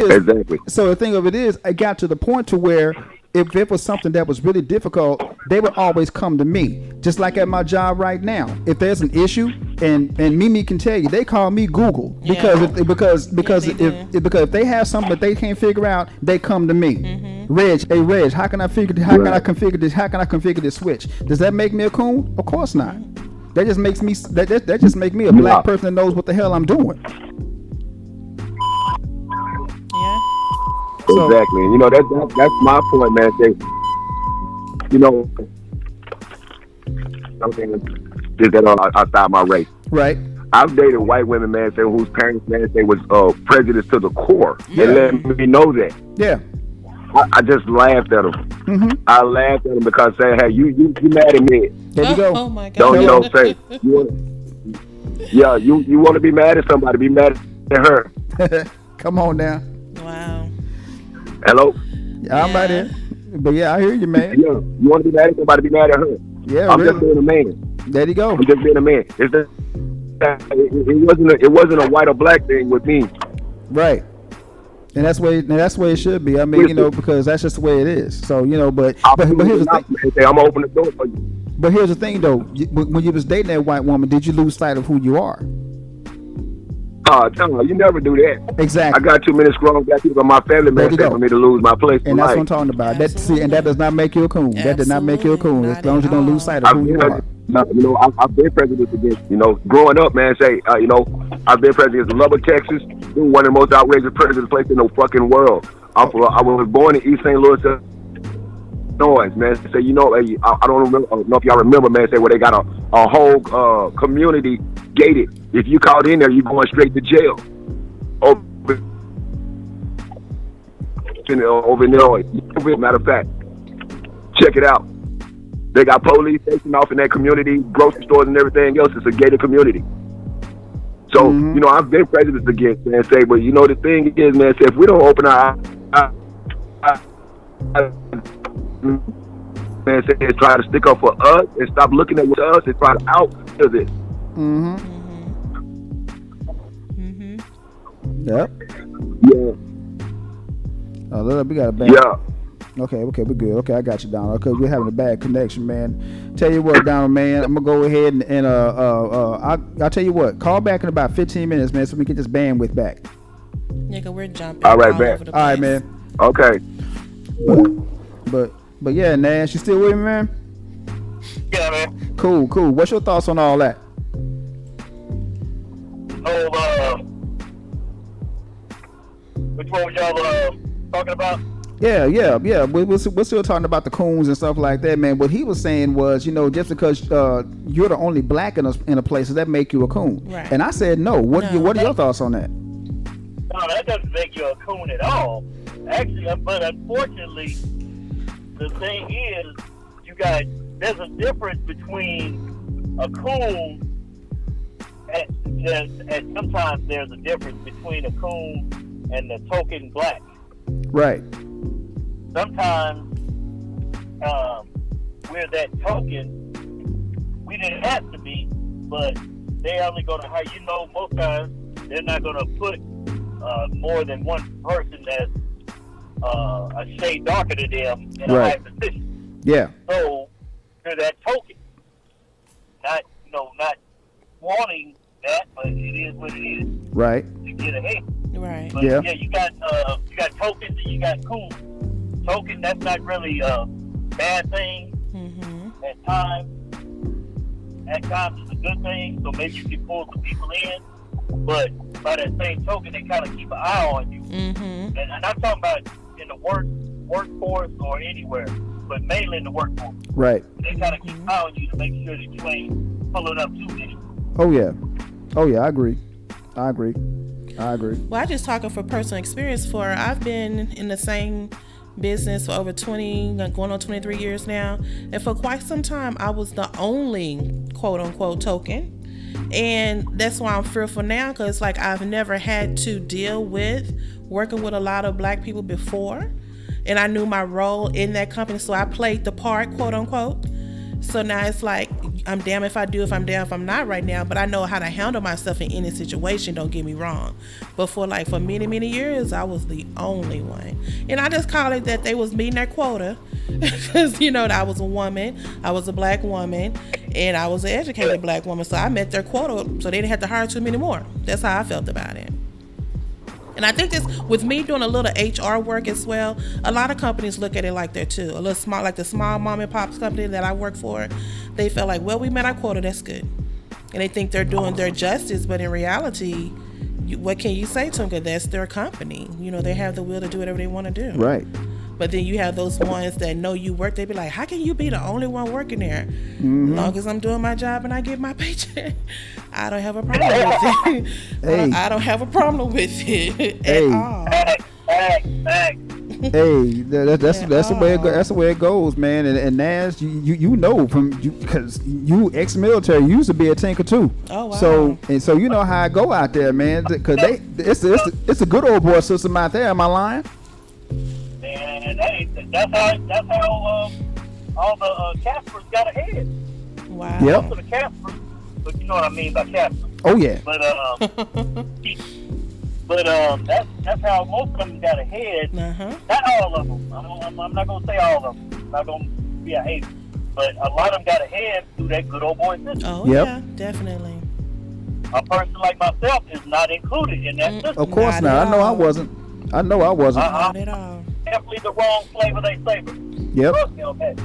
is, I got to the point to where if it was something that was really difficult, they would always come to me. Just like at my job right now, if there's an issue, and Mimi can tell you, they call me Google, because if they have something that they can't figure out, they come to me. Reg, how can I configure this? How can I configure this switch? Does that make me a coon? Of course not. That just makes me a black person that knows what the hell I'm doing.
Yeah.
Exactly. You know, that's my point, man. You know, something is that outside my race.
Right.
I've dated white women, man, say whose parents, man, say was prejudiced to the core.
Yeah.
They let me know that.
Yeah.
I just laughed at them.
Mm-hmm.
I laughed at them because say, hey, you mad at me?
There you go.
Oh my God.
Don't say you want to be mad at somebody? Be mad at her.
Come on now.
Wow.
Hello.
Yeah, I'm right here. But yeah, I hear you, man.
Yeah, you want to be mad at somebody? Be mad at her.
Yeah,
I'm
really.
just being a man.
There you go.
I'm just being a man. It wasn't a white or black thing with me.
Right. And that's where it should be. I mean, you know, because that's just the way it is. So, you know, but here's the thing.
I'm gonna open the door for you.
But here's the thing, though. When you was dating that white woman, did you lose sight of who you are?
No, you never do that.
Exactly.
I got too many strong black people in my family, man, for me to lose my place in
And that's
life.
what I'm talking about. And that does not make you a coon. That does not make you a coon. As long as you don't lose sight of who you are.
No, you know, I've been prejudiced against, you know, growing up, man, you know, I've been prejudiced in Lubbock, Texas, one of the most outrageous prejudiced places in the fucking world. I was born in East St. Louis, Illinois, man. Say, you know, I don't know if y'all remember, man, say where they got a whole community gated. If you caught in there, you going straight to jail. Over in Illinois. Matter of fact, check it out. They got police stationed off in that community, grocery stores and everything else. It's a gated community. So, you know, I've been prejudiced against, man, say, but you know, the thing is, man, say, if we don't open our man, say, try to stick up for us and stop looking at us and try to out to this.
Yep.
Yeah.
Oh, look, we got a bad.
Yeah.
Okay, we're good. Okay, I got you, Donald. Because we're having a bad connection, man. Tell you what, Donald, man, I'm gonna go ahead and I'll tell you what. Call back in about 15 minutes, man, so we can get this bandwidth back.
Yeah, cause we're jumping.
All right,
all
man.
over the
All right,
place.
man.
Okay.
But yeah, Nash, you still with me, man?
Yeah, man.
Cool. What's your thoughts on all that?
Which one was y'all talking about?
Yeah. We're still talking about the Coons and stuff like that, man. What he was saying was, you know, just because you're the only black in a place, does that make you a coon?
Right.
And I said no. What are your thoughts on that?
No, that doesn't make you a coon at all. Actually, but unfortunately, the thing is, there's a difference between a coon, and sometimes there's a difference between a coon and the token black.
Right.
Sometimes we're that token. We didn't have to be, but they're only going to, you know, most times they're not going to put more than one person that's a shade darker than them in a high position.
Yeah.
So they're that token. Not wanting that, but it is what it is.
Right.
To get ahead.
Right.
But yeah, you got tokens and you got coons. Token, that's not really a bad thing. At times it's a good thing. So maybe you can pull some people in. But by that same token, they kind of keep an eye on you. And I'm talking about in the workforce or anywhere, but mainly in the workforce.
Right.
They kind of keep an eye on you to make sure that you ain't pulling up too many.
Oh yeah, I agree. I agree.
Well, I just talking for personal experience. I've been in the same business for over 20, going on 23 years now, and for quite some time, I was the only quote unquote token. And that's why I'm fearful now, because like I've never had to deal with working with a lot of black people before, and I knew my role in that company, so I played the part, quote unquote. So now it's like I'm damn if I do, if I'm damn if I'm not right now, but I know how to handle myself in any situation, don't get me wrong. But for many years, I was the only one, and I just call it that they was meeting their quota, because I was a woman, I was a black woman, and I was an educated black woman, so I met their quota, so they didn't have to hire too many more. That's how I felt about it. And I think this, with me doing a little HR work as well, a lot of companies look at it like that too. A little small, like the small mom and pops company that I work for, they feel like, well, we met our quota, that's good. And they think they're doing their justice, but in reality, what can you say to them? Because that's their company. They have the will to do whatever they want to do.
Right.
But then you have those ones that know you work. They be like, how can you be the only one working there? As long as I'm doing my job and I get my paycheck, I don't have a problem with it.
Hey.
I don't have a problem with it at all.
Hey, that's the way it that's the way it goes, man. And Nas, you know because you ex-military, you used to be a tinker too.
Oh wow.
So you know how I go out there, man. Because it's a good old boy system out there. Am I lying?
And hey, that's how all the Caspers got ahead.
Wow.
Yep.
Most of the Caspers, but you know what I mean by Caspers.
Oh yeah.
But that's how most of them got ahead. Not all of them. I'm not gonna say all of them. I'm not gonna be a hater. But a lot of them got ahead through that good old boy system.
Oh
Yep.
yeah, definitely.
A person like myself is not included in that system.
Of course not. I know I wasn't.
Not at all.
Definitely the wrong flavor they savor.
Yep.
Trust me on that.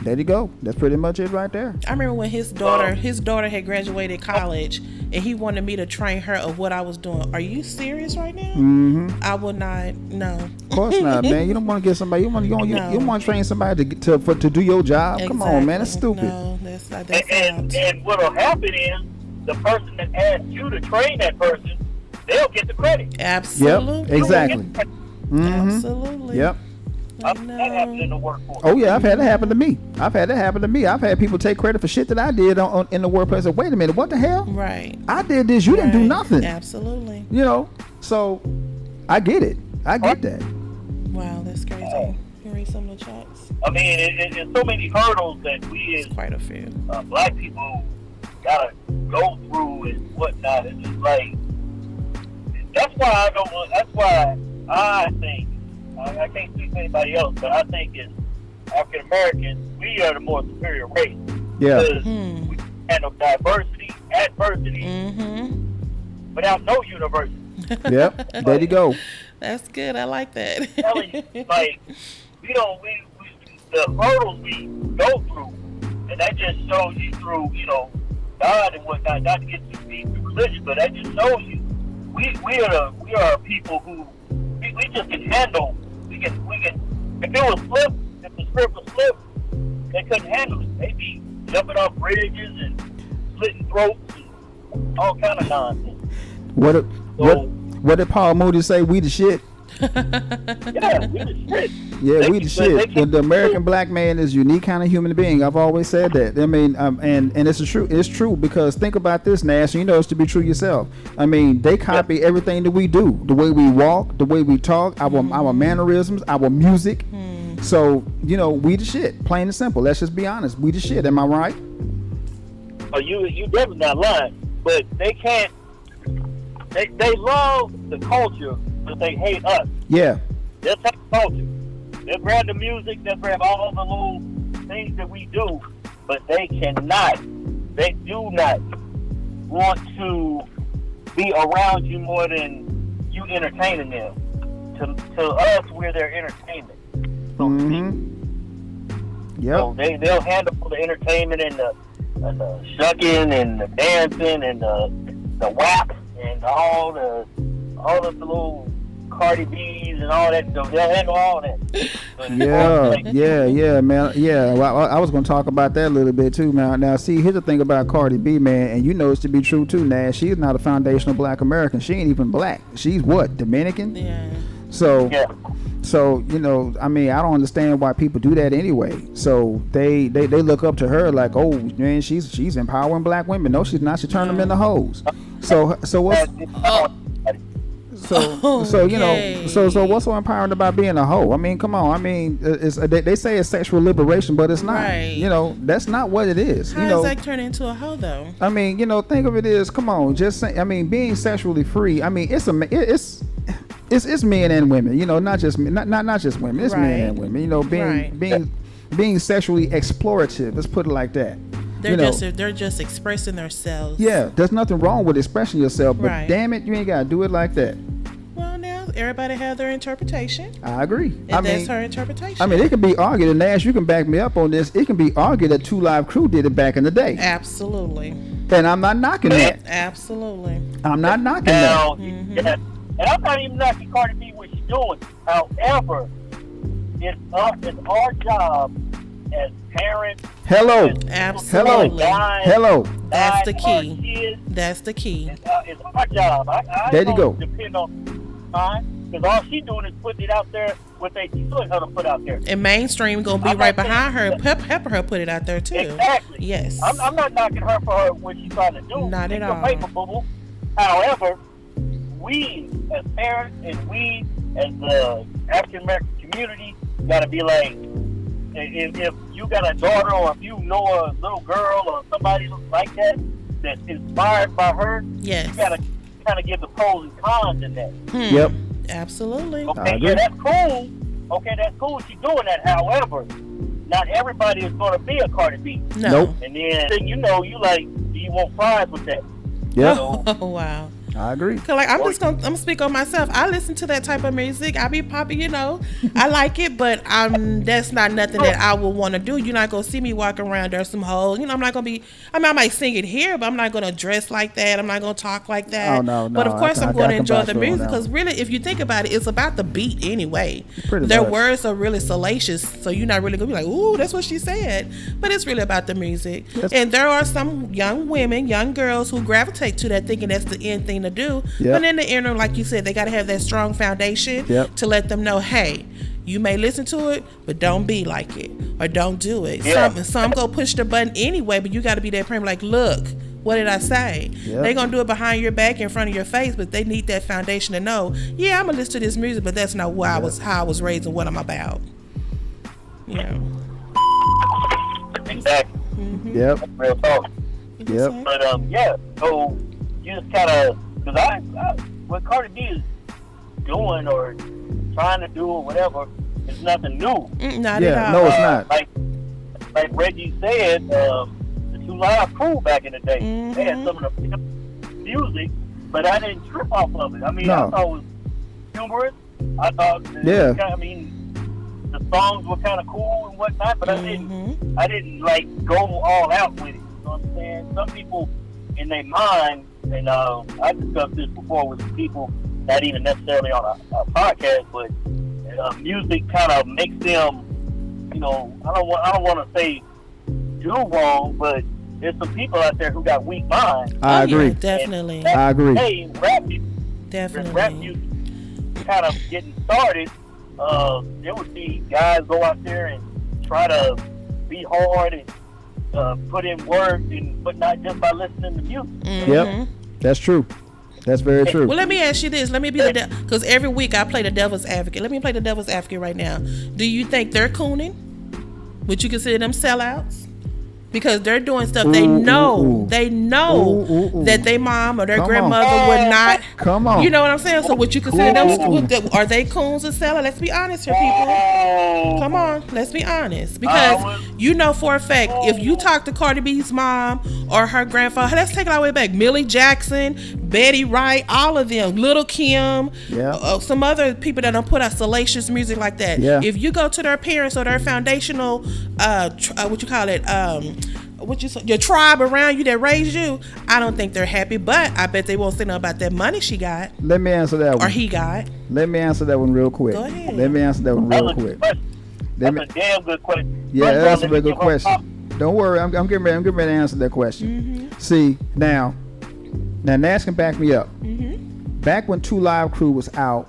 There you go. That's pretty much it right there.
I remember when his daughter had graduated college, and he wanted me to train her of what I was doing. Are you serious right now? I would not. No.
Of course not, man. You don't want to get somebody. You want to train somebody to do your job.
Exactly.
Come on, man. That's stupid.
No, that's out.
And what'll happen is the person that asked you to train that person, they'll get the credit.
Absolutely.
Yep. Exactly.
Absolutely.
Yep.
That happened in the workforce.
Oh yeah, I've had that happen to me. I've had people take credit for shit that I did in the workplace. Like, wait a minute, what the hell?
Right.
I did this. You didn't do nothing.
Absolutely.
So I get it. I get that.
Wow, that's crazy. You can read some of the chats.
I mean, there's so many hurdles that we as
Quite a few.
Black people gotta go through and whatnot. It's just like, that's why I think, I can't speak for anybody else, but I think as African Americans, we are the more superior race.
Yeah.
Because we handle diversity, adversity, without no university.
Yep. There you go.
That's good. I like that.
I'm telling you, like, the hurdles we go through, and that just shows you through, God and whatnot, not to get too deep into religion, but that just shows you we are people who we just can handle. We can. If it was flipped, if the script was flipped, they couldn't handle it. They'd be jumping off bridges and slitting throats and all kind of nonsense.
What did Paul Moody say? We the shit.
Yeah, we the shit.
Yeah, we the shit. The American black man is a unique kind of human being. I've always said that. I mean, and it's true. It's true because think about this, Nash. You know it's to be true yourself. I mean, they copy everything that we do, the way we walk, the way we talk, our mannerisms, our music. So we the shit. Plain and simple. Let's just be honest. We the shit. Am I right?
Oh, you definitely not lying. But they can't. They love the culture, but they hate us.
Yeah.
They'll take the culture. They'll grab the music. They'll grab all the little things that we do, but they cannot. They do not want to be around you more than you entertaining them. To us, we're their entertainment. So to speak.
Yep.
So they'll handle the entertainment and the shucking and the dancing and the WAP and all the little Cardi B's and all that stuff. They'll handle all that. But
Yeah, man. Yeah, well, I was gonna talk about that a little bit too, man. Now, see, here's the thing about Cardi B, man, and you know it's to be true too, Nash. She's not a foundational Black American. She ain't even black. She's what, Dominican?
Yeah.
So,
yeah.
so you know, I mean, I don't understand why people do that anyway. So they look up to her like, oh man, she's empowering Black women. No, she's not. She turned them into hoes. So what's so you know, so what's so empowering about being a hoe? I mean, come on. I mean, they say it's sexual liberation, but it's not.
Right.
You know, that's not what it is.
How
you know,
does that turn into a hoe though?
I mean, you know, think of it as, come on, just say, I mean, being sexually free. I mean, it's men and women. You know, not just just women. It's men and women. You know, being sexually explorative. Let's put it like that.
They're just expressing themselves.
Yeah, there's nothing wrong with expressing yourself, but
Right.
damn it, you ain't gotta do it like that.
Well, now everybody have their interpretation,
I agree.
and that's her interpretation.
I mean, it can be argued, and Nash, you can back me up on this. It can be argued that 2 Live Crew did it back in the day,
Absolutely.
and I'm not knocking that.
Absolutely.
I'm not knocking
Now,
Mm-hmm.
yeah, and I'm not even knocking Cardi B what she's doing. However, it's our job as parents.
that. Hello,
Absolutely.
hello.
That's the
our
key.
kids,
That's the key.
it's our job. I
There you
don't
go.
depend on mine, because all she's doing is putting it out there what they telling her to put out there.
And mainstream gonna be
I'm
right
not
behind her,
saying-
pepper her, put it out there too.
Exactly.
Yes.
I'm not knocking her for her what she's trying to do.
Not at
It's a
all.
paper boo-boo. However, we as parents and we as the African American community gotta be like, if you got a daughter or if you know a little girl or somebody like that that's inspired by her,
Yes.
you gotta kind of give the pros and cons in that.
Yep.
Absolutely.
I
Okay,
agree.
yeah, that's cool. Okay, that's cool. She's doing that. However, not everybody is going to be a Cardi B.
No.
Nope.
And then you know, you like, do you want fries with that?
Yep.
Oh wow.
I agree.
Cause like I'm gonna speak on myself. I listen to that type of music. I be popping, you know. I like it, but that's not nothing that I would want to do. You're not gonna see me walking around there some hoes. You know, I'm not gonna be. I mean, I might sing it here, but I'm not gonna dress like that. I'm not gonna talk like that.
Oh, no,
But of
no,
course,
I
I'm
can-
going
I
to
can
enjoy
vouch
the
for you on
music
that
because really, if you think about it, it's about the beat anyway.
Pretty
Their
much.
words are really salacious, so you're not really gonna be like, "Ooh, that's what she said." But it's really about the music. And there are some young women, young girls who gravitate to that, thinking that's the end thing to do.
Yep.
But in the inner, like you said, they got to have that strong foundation
Yep.
to let them know, hey, you may listen to it, but don't be like it or don't do it.
Yeah.
Some go push the button anyway, but you got to be that parent like, look, what did I say?
Yep.
They gonna do it behind your back, in front of your face, but they need that foundation to know, yeah, I'm gonna listen to this music, but that's not how I was raised and what I'm about. You know.
Exactly.
Yep.
That's real talk.
Yep.
But yeah. So you just kind of, because I what Cardi B is doing or trying to do or whatever is nothing new.
Not
Yeah.
at all.
No, it's not.
Like Reggie said, the 2 Live Crew back in the day, they had some of the music, but I didn't trip off of it. I mean,
No.
I thought it was humorous. I thought, I mean, the songs were kind of cool and whatnot, but I didn't like go all out with it. You know what I'm saying? Some people in their mind, and I discussed this before with people, not even necessarily on a podcast, but music kind of makes them, you know, I don't want to say do wrong, but there's some people out there who got weak minds.
I agree.
Yeah, definitely.
And
I agree.
Hey, rap music
Definitely.
kind of getting started, there would be guys go out there and try to be hard and put in work, but not just by listening to music.
Yep. That's true. That's very true.
Well, let me ask you this. Let me be the because every week I play the devil's advocate. Let me play the devil's advocate right now. Do you think they're cooning? Would you consider them sellouts? Because they're doing stuff they know that their mom or their grandmother would not.
Come on.
You know what I'm saying? So would you consider them? Are they coons or sellouts? Let's be honest here, people. Come on, let's be honest. Because you know for a fact, if you talk to Cardi B's mom or her grandfather, let's take it all the way back. Millie Jackson, Betty Wright, all of them, Little Kim, some other people that don't put out salacious music like that.
Yeah.
If you go to their parents or their foundational, what you call it, what you say, your tribe around you that raised you, I don't think they're happy. But I bet they won't say nothing about that money she got
Let me answer that
or
one.
he got.
Let me answer that one real quick.
Go ahead.
Let me answer that one real quick.
That's a damn good question.
Yeah,
First of all,
that's a
let
very
me
good
give her props.
question. Don't worry, I'm getting ready to answer that question. See, now Nash can back me up. Back when 2 Live Crew was out,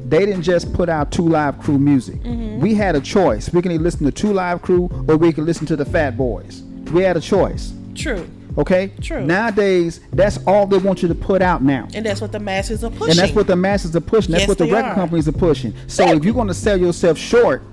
they didn't just put out 2 Live Crew music. We had a choice. We can either listen to 2 Live Crew or we can listen to the Fat Boys. We had a choice.
True.
Okay?
True.
Nowadays, that's all they want you to put out now.
And that's what the masses are pushing.
And that's what the masses are pushing. That's
Yes,
what the
they
record
are.
companies are pushing. So if you're going to sell yourself short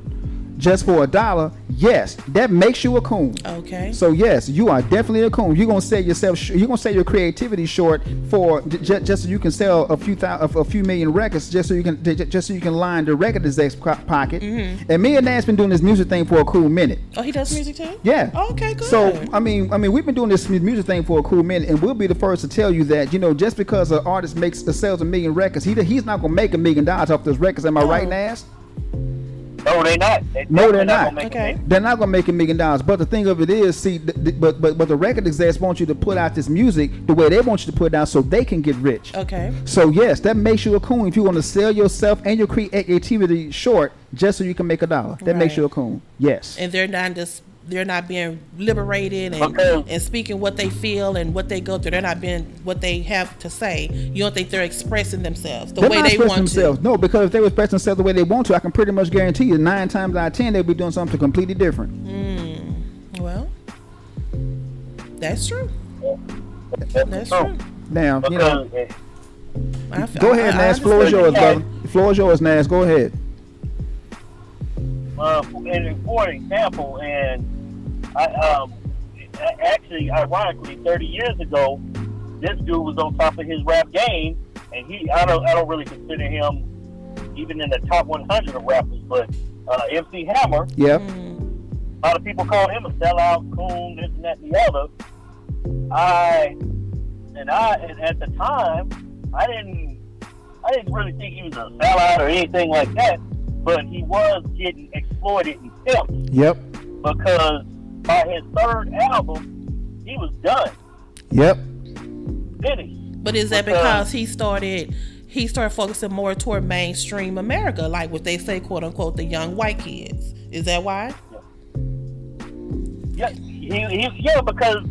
just for $1, yes, that makes you a coon.
Okay.
So yes, you are definitely a coon. You're gonna sell yourself. You're gonna sell your creativity short for just so you can sell a few million records, just so you can line the record exec's pocket. And me and Nash been doing this music thing for a cool minute.
Oh, he does music too?
Yeah.
Oh, okay, good.
So I mean, we've been doing this music thing for a cool minute, and we'll be the first to tell you that just because an artist sells 1 million records, he's not gonna make $1 million off those records. Am I right, Nash?
No, they're not.
No, they're not.
Gonna make
Okay.
it.
They're not gonna make $1 million. But the thing of it is, see, but the record execs want you to put out this music the way they want you to put it out, so they can get rich.
Okay.
So yes, that makes you a coon if you want to sell yourself and your creativity short just so you can make $1. That makes
Right.
you a coon. Yes.
And they're not being liberated
Okay.
and speaking what they feel and what they go through. They're not being what they have to say. You don't think they're expressing themselves the
They're
way
not
they
expressing
want
themselves.
to.
No, because if they were expressing themselves the way they want to, I can pretty much guarantee you 9 times out of 10 they'll be doing something completely different.
Well, that's true. That's
true.
true.
Now,
Because
go ahead, Nash. Floor is yours, brother. The floor is yours, Nash. Go ahead.
and for example, and I actually, ironically, 30 years ago, this dude was on top of his rap game, and I don't really consider him even in the top 100 of rappers, but MC Hammer,
Yep.
a lot of people call him a sellout, coon, this and that and the other. And at the time, I didn't really think he was a sellout or anything like that, but he was getting exploited himself.
Yep.
Because by his 3rd album, he was done,
Yep.
finished.
But is that because he started focusing more toward mainstream America, like what they say, quote unquote, the young white kids? Is that why?
Yeah, because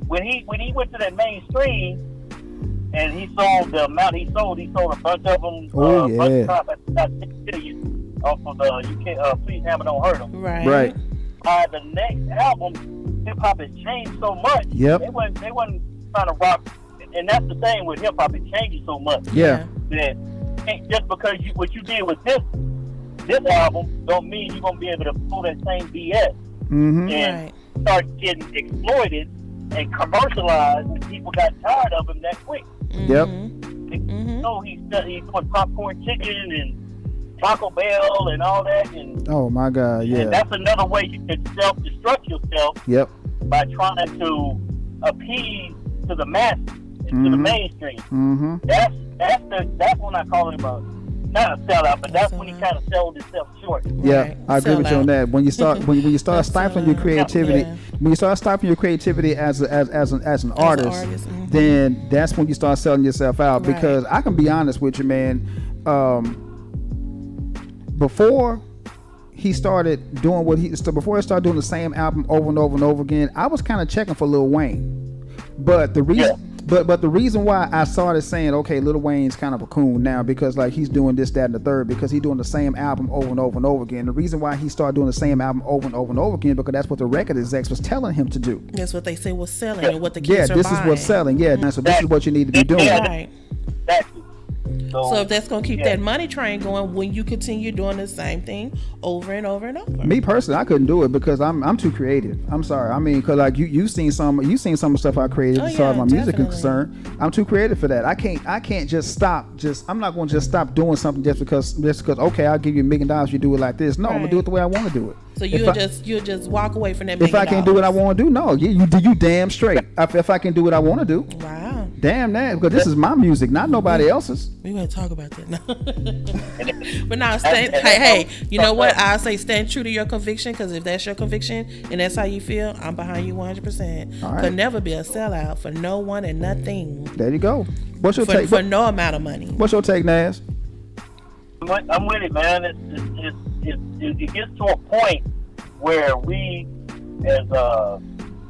when he went to that mainstream and he sold the amount he sold a bunch of them.
Oh,
a bunch
yeah.
of stuff off of the Please Hammer Don't Hurt 'Em.
Right.
By the next album, hip hop has changed so much.
Yep.
They wasn't trying to rock, and that's the thing with hip hop. It changes so much.
Yeah.
That just because what you did with this album don't mean you're gonna be able to pull that same BS
Mm-hmm.
and
Right.
start getting exploited and commercialized, and people got tired of him that quick.
Yep.
So he's doing popcorn chicken and Taco Bell and all that, and,
Oh my God.
and
Yeah.
that's another way you can self-destruct yourself
Yep.
by trying to appease to the masses and to the mainstream.
Mm-hmm.
That's when I call him not a sellout, but that's when he kind of sold himself short.
Yeah,
Right.
I agree with you on
Sellout.
that. When you start when you start
That's
stifling your
sellout.
creativity,
Yeah.
when you start stifling your creativity as an artist,
artist,
then that's when you start selling yourself out.
Right.
Because I can be honest with you, man. Before he started doing before he started doing the same album over and over and over again, I was kind of checking for Lil Wayne. But the reason. But the reason why I started saying, okay, Lil Wayne's kind of a coon now, because like he's doing this, that, and the third, because he's doing the same album over and over and over again. The reason why he started doing the same album over and over and over again, because that's what the record execs was telling him to do.
That's what they say was selling and what the
Yeah,
kids are
this
buying.
is what's selling. Yeah, so this is what you need to be doing.
Right.
Exactly.
So if that's gonna keep that money train going, when you continue doing the same thing over and over and over.
Me personally, I couldn't do it because I'm too creative. I'm sorry. I mean, because like you've seen some of the stuff I created as far as my music is concerned. I'm too creative for that. I can't just stop. I'm not going to just stop doing something just because okay, I'll give you $1 million. You do it like this. No, I'm gonna do it the way I want to do it.
So you'll just walk away from that $1
If I can't do what I want to do, no, you damn straight. If I can do what I want to do.
Wow.
Damn that, because this is my music, not nobody else's.
We gonna talk about that now. But now, hey, you know what? I'll say stand true to your conviction, because if that's your conviction and that's how you feel, I'm behind you 100%.
All right.
Could never be a sellout for no one and nothing.
There you go. What's your take?
For no amount of money.
What's your take, Nas?
I'm with it, man. It gets to a point where we, as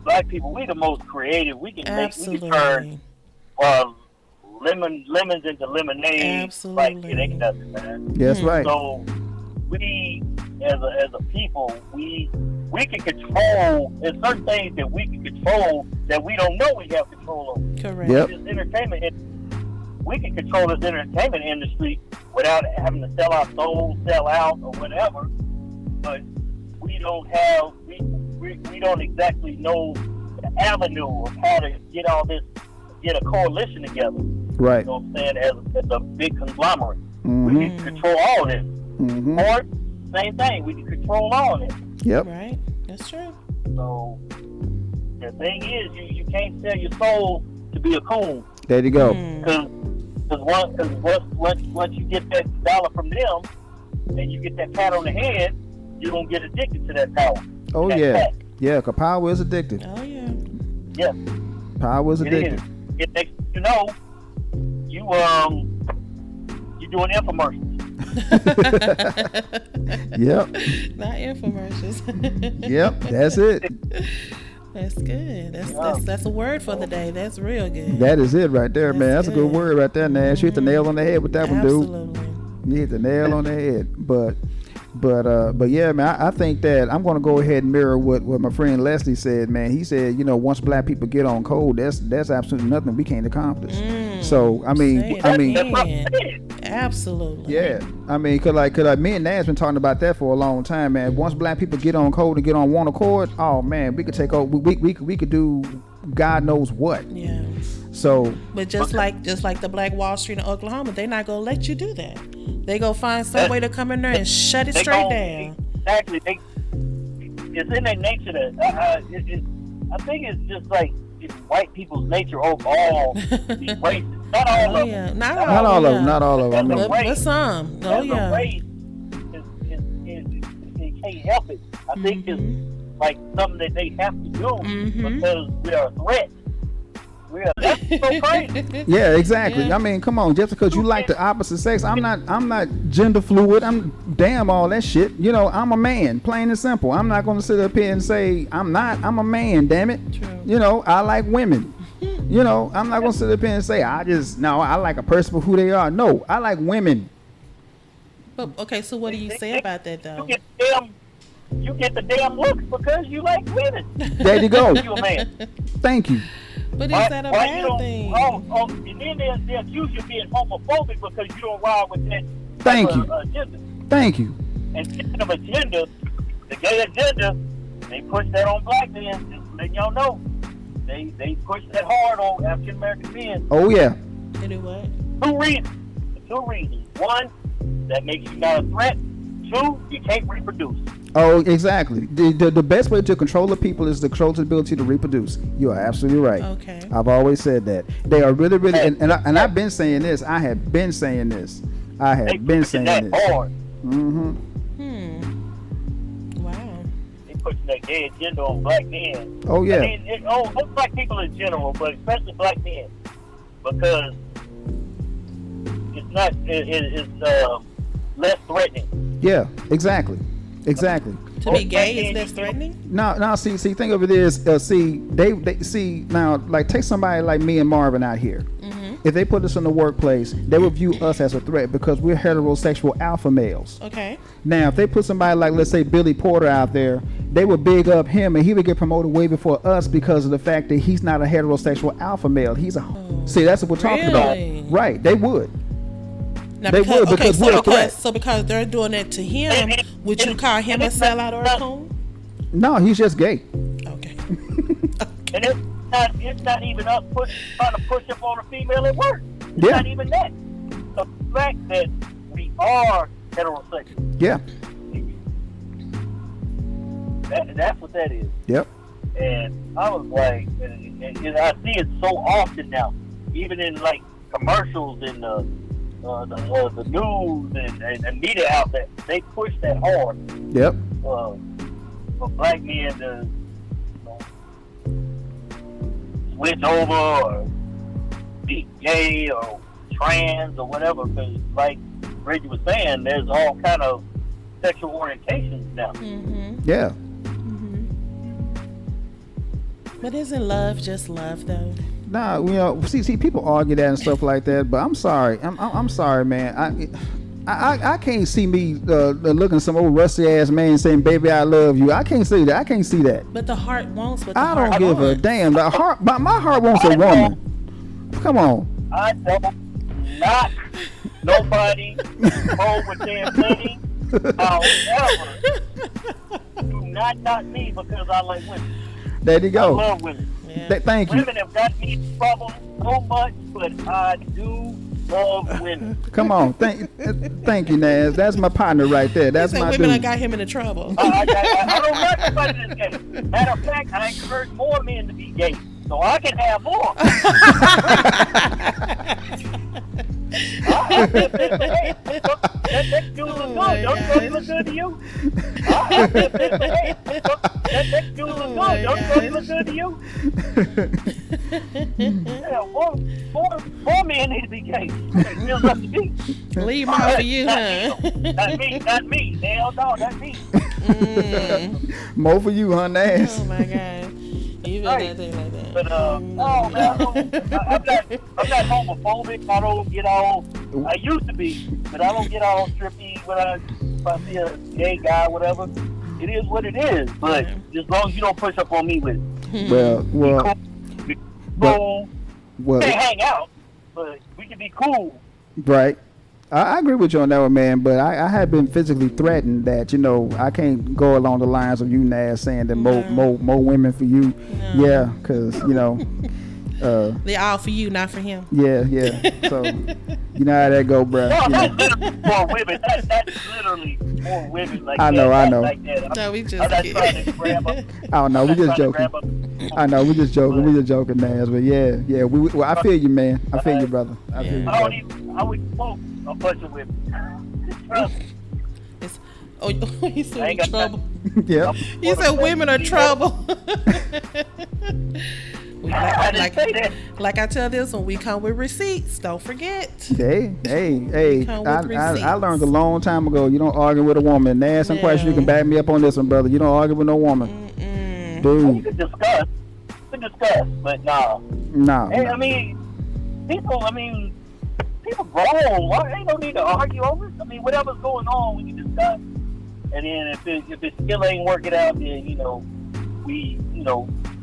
black people, we the most creative. We can turn lemons into lemonade.
Absolutely.
Like it ain't nothing, man.
Yeah, that's right.
So we, as a people, we can control. There's certain things that we can control that we don't know we have control over.
Correct.
Yep.
This entertainment, we can control this entertainment industry without having to sell our souls, sell out, or whatever. But we don't have, we don't exactly know the avenue of how to get all this, get a coalition together.
Right.
You know what I'm saying? As a big conglomerate.
Mm-hmm.
We can control all this.
Mm-hmm.
Or, same thing, we can control all this.
Yep.
Right. That's true.
So, the thing is, you can't sell your soul to be a coon.
There you go.
Because once you get that dollar from them, and you get that pat on the head, you're going to get addicted to that power.
Oh,
that
yeah.
pat.
Yeah, because power is addictive.
Oh, yeah.
Yeah.
Power is
It
addictive.
is. It makes you know, you're doing infomercials.
Yep.
Not infomercials.
Yep. That's it.
That's good. That's a word for the day. That's real good.
That is it right there, man. That's a good
good.
word right there, Nash. You hit the nail on the head with that one, dude.
Absolutely.
You hit the nail on the head. But yeah, man, I think that I'm going to go ahead and mirror what my friend Leslie said, man. He said, once black people get on code, that's absolutely nothing we can't accomplish. So,
absolutely.
yeah. I mean, cause me and Nas been talking about that for a long time, man. Once black people get on code and get on one accord, oh man, we could take over. We could do God knows what.
Yeah.
So,
but just like the Black Wall Street in Oklahoma, they're not gonna let you do that. They go find some way to come in there and shut it straight down.
Exactly. It's in their nature that I think it's just like it's white people's nature overall. These racist. Not all of them.
Not all of them.
Not all of them.
But some. Oh yeah.
Race it can't help it. I think it's like something that they have to do because we are a threat. That's so crazy.
Yeah, exactly.
Yeah.
I mean, come on, just because you like the opposite sex, I'm not gender fluid. I'm damn all that shit. I'm a man, plain and simple. I'm not gonna sit up here and say I'm not. I'm a man, damn it.
True.
I like women. I'm not gonna sit up here and say I like a person for who they are. No, I like women.
But okay, so what do you say about that though?
You get the damn looks because you like women.
There you go.
You a man.
Thank you.
But is that a bad thing?
And then they accuse you of being homophobic because you don't ride with that agenda.
Thank you.
And speaking of agenda, the gay agenda, they push that on black men. Just letting y'all know. They push that hard on African American men.
Oh yeah.
They do what?
Two reasons. One, that makes you not a threat. Two, you can't reproduce.
Oh, exactly. The best way to control the people is to control the ability to reproduce. You are absolutely right.
Okay.
I've always said that. They are really, really, and I've been saying this. I have been saying this.
They pushing that hard.
Mm-hmm.
Wow.
They pushing that gay agenda on black men.
Oh yeah.
I mean, most black people in general, but especially black men, because it's less threatening.
Yeah. Exactly.
To be gay is less threatening?
No. See. Think of it as they see now. Like take somebody like me and Marvin out here. If they put us in the workplace, they would view us as a threat because we're heterosexual alpha males.
Okay.
Now, if they put somebody like, let's say, Billy Porter out there, they would big up him and he would get promoted way before us because of the fact that he's not a heterosexual alpha male. He's a see. That's what we're talking about, right? They would.
Now
they would because we're a threat.
So because they're doing it to him, would you call him a sellout or a coon?
No, he's just gay.
Okay.
And it's not even us trying to push up on a female at work. It's not even that. The fact that we are heterosexual.
Yeah.
That's what that is.
Yep.
And I was like, and I see it so often now. even in like commercials and the news and media outlets, they push that hard.
Yep.
For black men to switch over or be gay or trans or whatever, because like Reggie was saying, there's all kind of sexual orientations now.
Yeah.
But isn't love just love, though?
Nah, you know, see, people argue that and stuff like that, but I'm sorry, I'm sorry, man. I can't see me looking at some old rusty ass man saying, "Baby, I love you." I can't see that. I can't see that.
But the heart wants what the
I
heart
don't give a
wants.
damn. The heart, my heart wants a woman. Come on.
I don't knock nobody over their thing. However, do not knock me because I like women.
There you
I
go.
love women.
Yeah.
Thank you.
Women have got me in trouble so much, but I do love women.
Come on. Thank you, Naz. That's my partner right there. That's
He said
my
women
dude.
got him into trouble.
I don't like nobody that's gay. Matter of fact, I encourage more men to be gay, so I can have more. That dude look good. Don't he look good to you? That dude look good. Don't he look good to you? Yeah, more men need to be gay. It feels up to me.
Leave him out for you, huh?
Not me. Hell no, not me.
More for you, huh, Naz?
Oh my God. Even that thing like that.
But oh man, I'm not homophobic. I don't get all. I used to be, but I don't get all trippy when if I see a gay guy, whatever. It is what it is. But as long as you don't push up on me with it.
Well,
Be cool. We can't hang out, but we can be cool.
right. I agree with you on that one, man, but I have been physically threatened that, you know, I can't go along the lines of you, Naz, saying that more women for you.
No.
Yeah, because, you know.
They're all for you, not for him.
Yeah. So, you know how that go, bruh.
No,
You know.
that's literally more women. That's literally more women like
I
that.
know.
Like that.
No, we
I'm
just
not
kidding.
trying to grab up.
I don't know. We just joking. I know. We just joking. We just joking, Naz. But yeah. Well, I feel you, man. I feel you, brother. I feel you.
I don't even. I would smoke a bunch of women. Trust me.
He
I
said
ain't got
trouble.
Yeah.
He said women are trouble.
I didn't say that.
Like I tell this one, we come with receipts. Don't forget.
Hey.
Come with
I learned a
receipts.
long time ago. You don't argue with a woman. Naz, I'm quite sure you can back me up on this one, brother. You don't argue with no woman.
You
Dude.
can discuss. But nah.
Nah.
Hey, I mean, people grown. Why ain't no need to argue over it? I mean, whatever's going on, we can discuss. And then if it still ain't working out, then we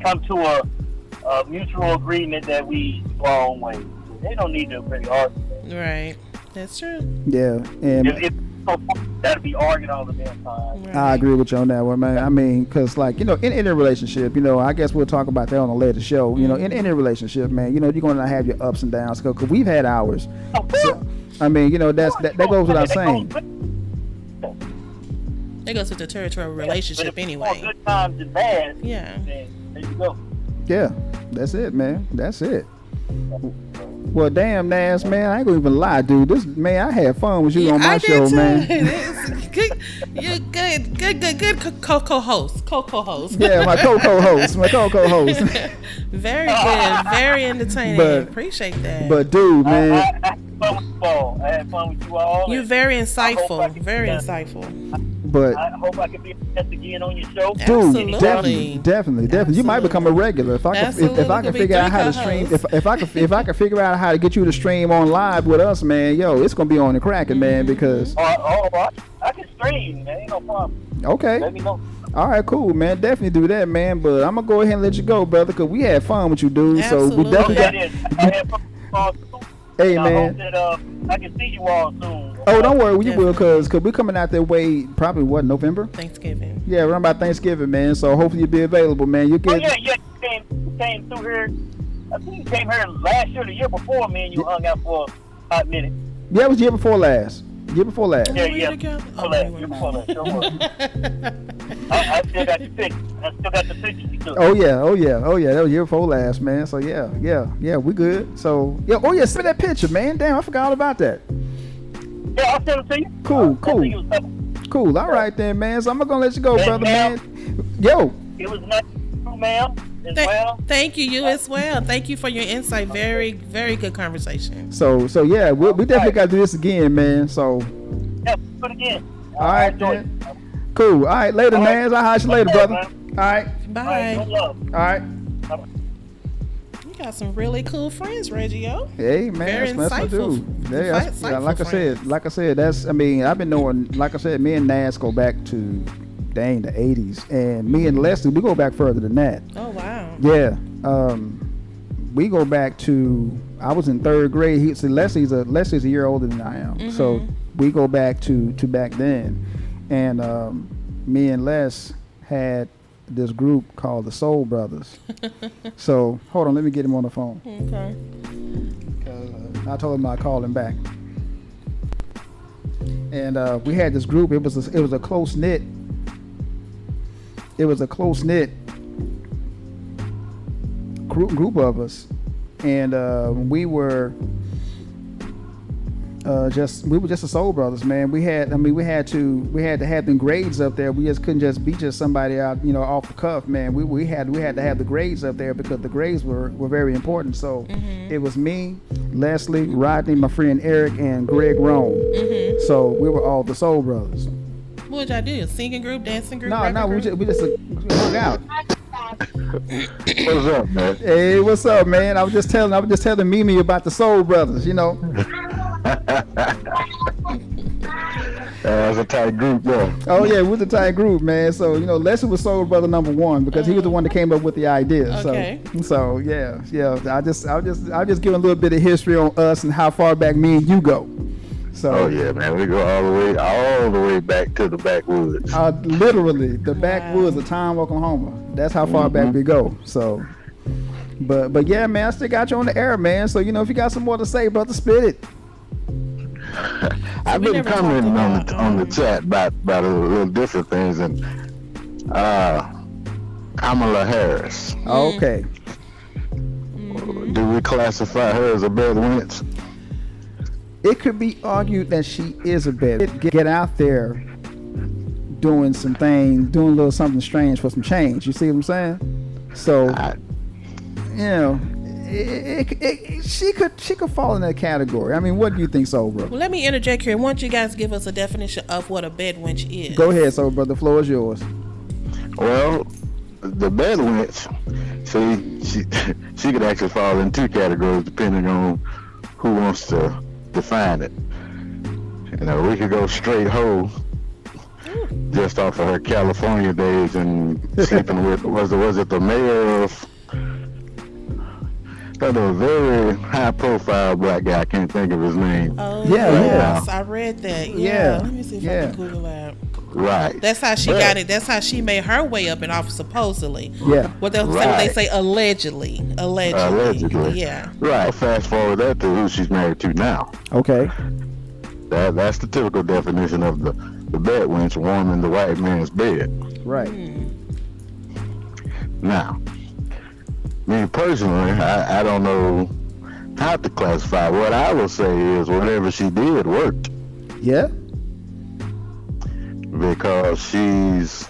come to a mutual agreement that we go our own way. They don't need to really argue.
Right. That's true.
Yeah. And
If that'd be arguing all the damn time.
Right.
I agree with you on that one, man. I mean, because, like, in any relationship, I guess we'll talk about that on a later show. In any relationship, man, you're going to have your ups and downs because we've had ours. So, I mean, that goes without saying.
It goes with the territorial relationship
but if it's
anyway.
more good times and bad,
Yeah.
then there you go.
Yeah, that's it, man. That's it. Well, damn, Naz, man, I ain't gonna even lie, dude. I had fun with you on my
I
show,
did too.
man.
Good. You're good co-host.
Yeah, my co-host.
Very good. Very entertaining.
But-
Appreciate that.
But, dude, man,
I had fun with you all.
You're
and
very
I
insightful.
can-
Very
yeah.
insightful.
but.
I hope I can be a guest again on your show.
Dude,
Absolutely.
definitely. You might become a regular if I can
Absolutely.
figure out how to stream. If I can figure out how to get you to stream on live with us, man. Yo, it's gonna be on the cracking, man. Because
I can stream, man. Ain't no problem.
okay,
Let me know.
all right, cool, man. Definitely do that, man. But I'm gonna go ahead and let you go, brother, because we had fun with you, dude. So we
Absolutely.
definitely
Okay,
got.
then. I had fun with you all soon.
Hey,
I
man.
hope that I can see you all soon.
Oh, don't worry, you will,
Definitely.
cause we coming out that way probably November?
Thanksgiving.
Yeah, around about Thanksgiving, man. So hopefully you'll be available, man. You
Oh,
get.
yeah. You came through here. I think you came here last year, or the year before, man. You hung out for a hot minute.
Yeah, it was year before last.
Yeah.
Were we together?
Year before last. Sure was. I still got the picture. I still got the picture you took.
Oh yeah. That was year before last, man. So yeah, we good. So yeah, oh yeah, send me that picture, man. Damn, I forgot all about that.
Yeah, I'll send it to you.
Cool. All right then, man. So I'm gonna let you go, brother, man. Yo.
It was nice, ma'am.
Thank you. You as well. Thank you for your insight. Very, very good conversation.
So yeah, we definitely got to do this again, man. So.
Yeah, do it again.
All right, then. Cool. All right, later, man. I'll holler you later, brother. All right.
Bye.
All
right.
You got some really cool friends, Reggio.
Hey, man, that's what I do. Yeah, like I said, that's. I mean, I've been knowing. Like I said, me and Nas go back to, dang, the '80s, and me and Leslie, we go back further than that.
Oh wow.
Yeah. We go back to. I was in third grade. Leslie's a year older than I am. Mm-hmm. So we go back to back then, and me and Les had this group called the Soul Brothers. So hold on, let me get him on the phone.
Okay.
I told him I'd call him back. And we had this group. It was a close knit. It was a close knit group of us, and we were just the Soul Brothers, man. We had to have them grades up there. We just couldn't just be just somebody out, off the cuff, man. We had to have the grades up there because the grades were very important. So It was me, Leslie, Rodney, my friend Eric, and Greg Rome. Mm-hmm. So we were all the Soul Brothers.
What did y'all do? Singing group, dancing group?
No, we just hung out.
What's up, man?
Hey, what's up, man? I was just telling Mimi about the Soul Brothers,
That's a tight group, though.
Oh yeah, we're the tight group, man. So Leslie was Soul Brother number one because he was the one that came up with the idea.
Okay.
So yeah. I'll just give a little bit of history on us and how far back me and you go. So,
oh yeah, man, we go all the way back to the backwoods.
Literally, the backwoods of Tom, Oklahoma. That's how far back we go. So, but yeah, man, I still got you on the air, man. So if you got some more to say, brother, spit it.
I've been commenting on the chat about a little different things, and Kamala Harris.
Okay.
Do we classify her as a bedwench?
It could be argued that she is a bed. Get out there doing some things, doing a little something strange for some change. You see what I'm saying? So, she could fall in that category. I mean, what do you think, Soul Brother?
Well, let me interject here. Why don't you guys give us a definition of what a bedwench is?
Go ahead, Soul Brother. The floor is yours.
Well, the bedwench, she could actually fall in two categories depending on who wants to define it. We could go straight hoe just off of her California days and sleeping with was it the mayor of a very high profile black guy, I can't think of his name.
Oh yes, I read that. Yeah. Let me see if I can Google that.
Right.
That's how she got it. That's how she made her way up in office, supposedly.
Yeah.
What they say, allegedly. Yeah.
Right. Fast forward that to who she's married to now.
Okay.
That's the typical definition of the bedwench, warming the white man's bed.
Right.
Now, me personally, I don't know how to classify. What I will say is whatever she did worked.
Yeah.
Because she's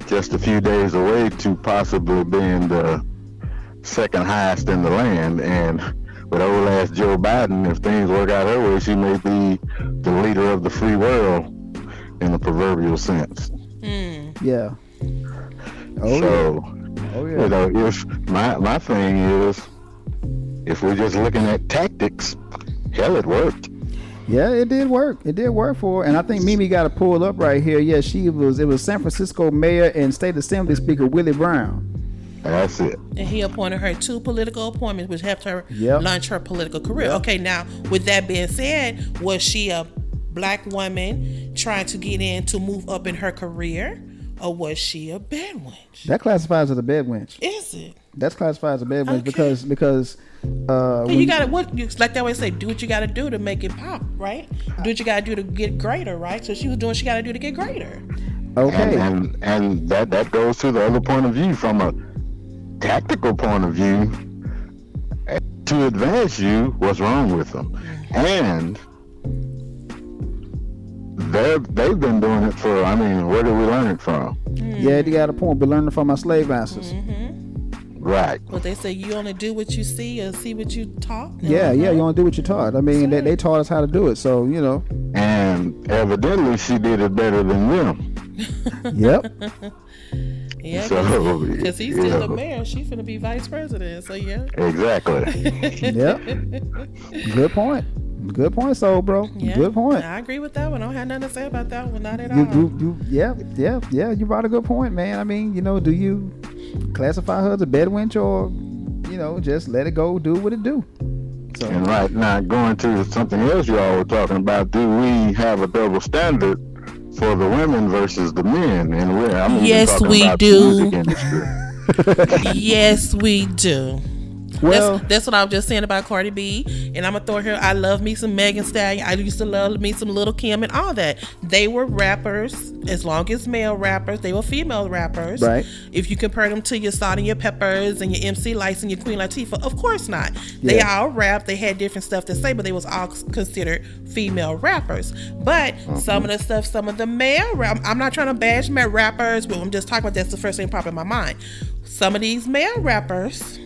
just a few days away to possibly being the second highest in the land, and with old ass Joe Biden, if things work out her way, she may be the leader of the free world in the proverbial sense.
Yeah.
If my thing is, if we're just looking at tactics, hell, it worked.
Yeah, it did work. It did work for her. And I think Mimi got it pulled up right here. Yeah, it was San Francisco Mayor and State Assembly Speaker Willie Brown.
That's it.
And he appointed her 2 political appointments, which helped her launch her political career. Okay, now, with that being said, was she a black woman trying to get in to move up in her career? Or was she a bedwench?
That classifies as a bedwench.
Is it?
That's classified as a bedwench because
you gotta like they always say, do what you gotta do to make it pop, right? Do what you gotta do to get greater, right? So she was doing what she gotta do to get greater.
Okay.
And that goes to the other point of view. From a tactical point of view, to advance you, what's wrong with them? And they've been doing it for, I mean, where did we learn it from?
Yeah, you got a point. We're learning from our slave masters.
Right.
But they say you only do what you see or see what you taught.
Yeah, you only do what you're taught. I mean, they taught us how to do it, so, you know.
And evidently she did it better than them.
Yep.
Yeah,
So,
because he's still the mayor. She's going to be vice president, so yeah.
Exactly.
Yep. Good point. Good point, Soul Bro.
Yeah,
Good point.
I agree with that one. I don't have nothing to say about that one. Not at all.
Yeah. You brought a good point, man. I mean, you know, do you classify her as a bedwench, or, you know, just let it go, do what it do? So.
And right now, going to something else you all were talking about, do we have a double standard for the women versus the men? And I'm
yes,
talking
we
about
do.
the music industry.
Yes, we do.
Well,
that's what I was just saying about Cardi B, and I'm gonna throw her. I love me some Megan Stallion. I used to love me some Little Kim and all that. They were rappers, as long as male rappers. They were female rappers.
Right.
If you compare them to your Salt and your Peppers and your MC Lights and your Queen Latifah, of course not. They all rap. They had different stuff to say, but they was all considered female rappers. But some of the stuff, some of the male rap. I'm not trying to bash male rappers, but I'm just talking about that's the first thing popping in my mind. Some of these male rappers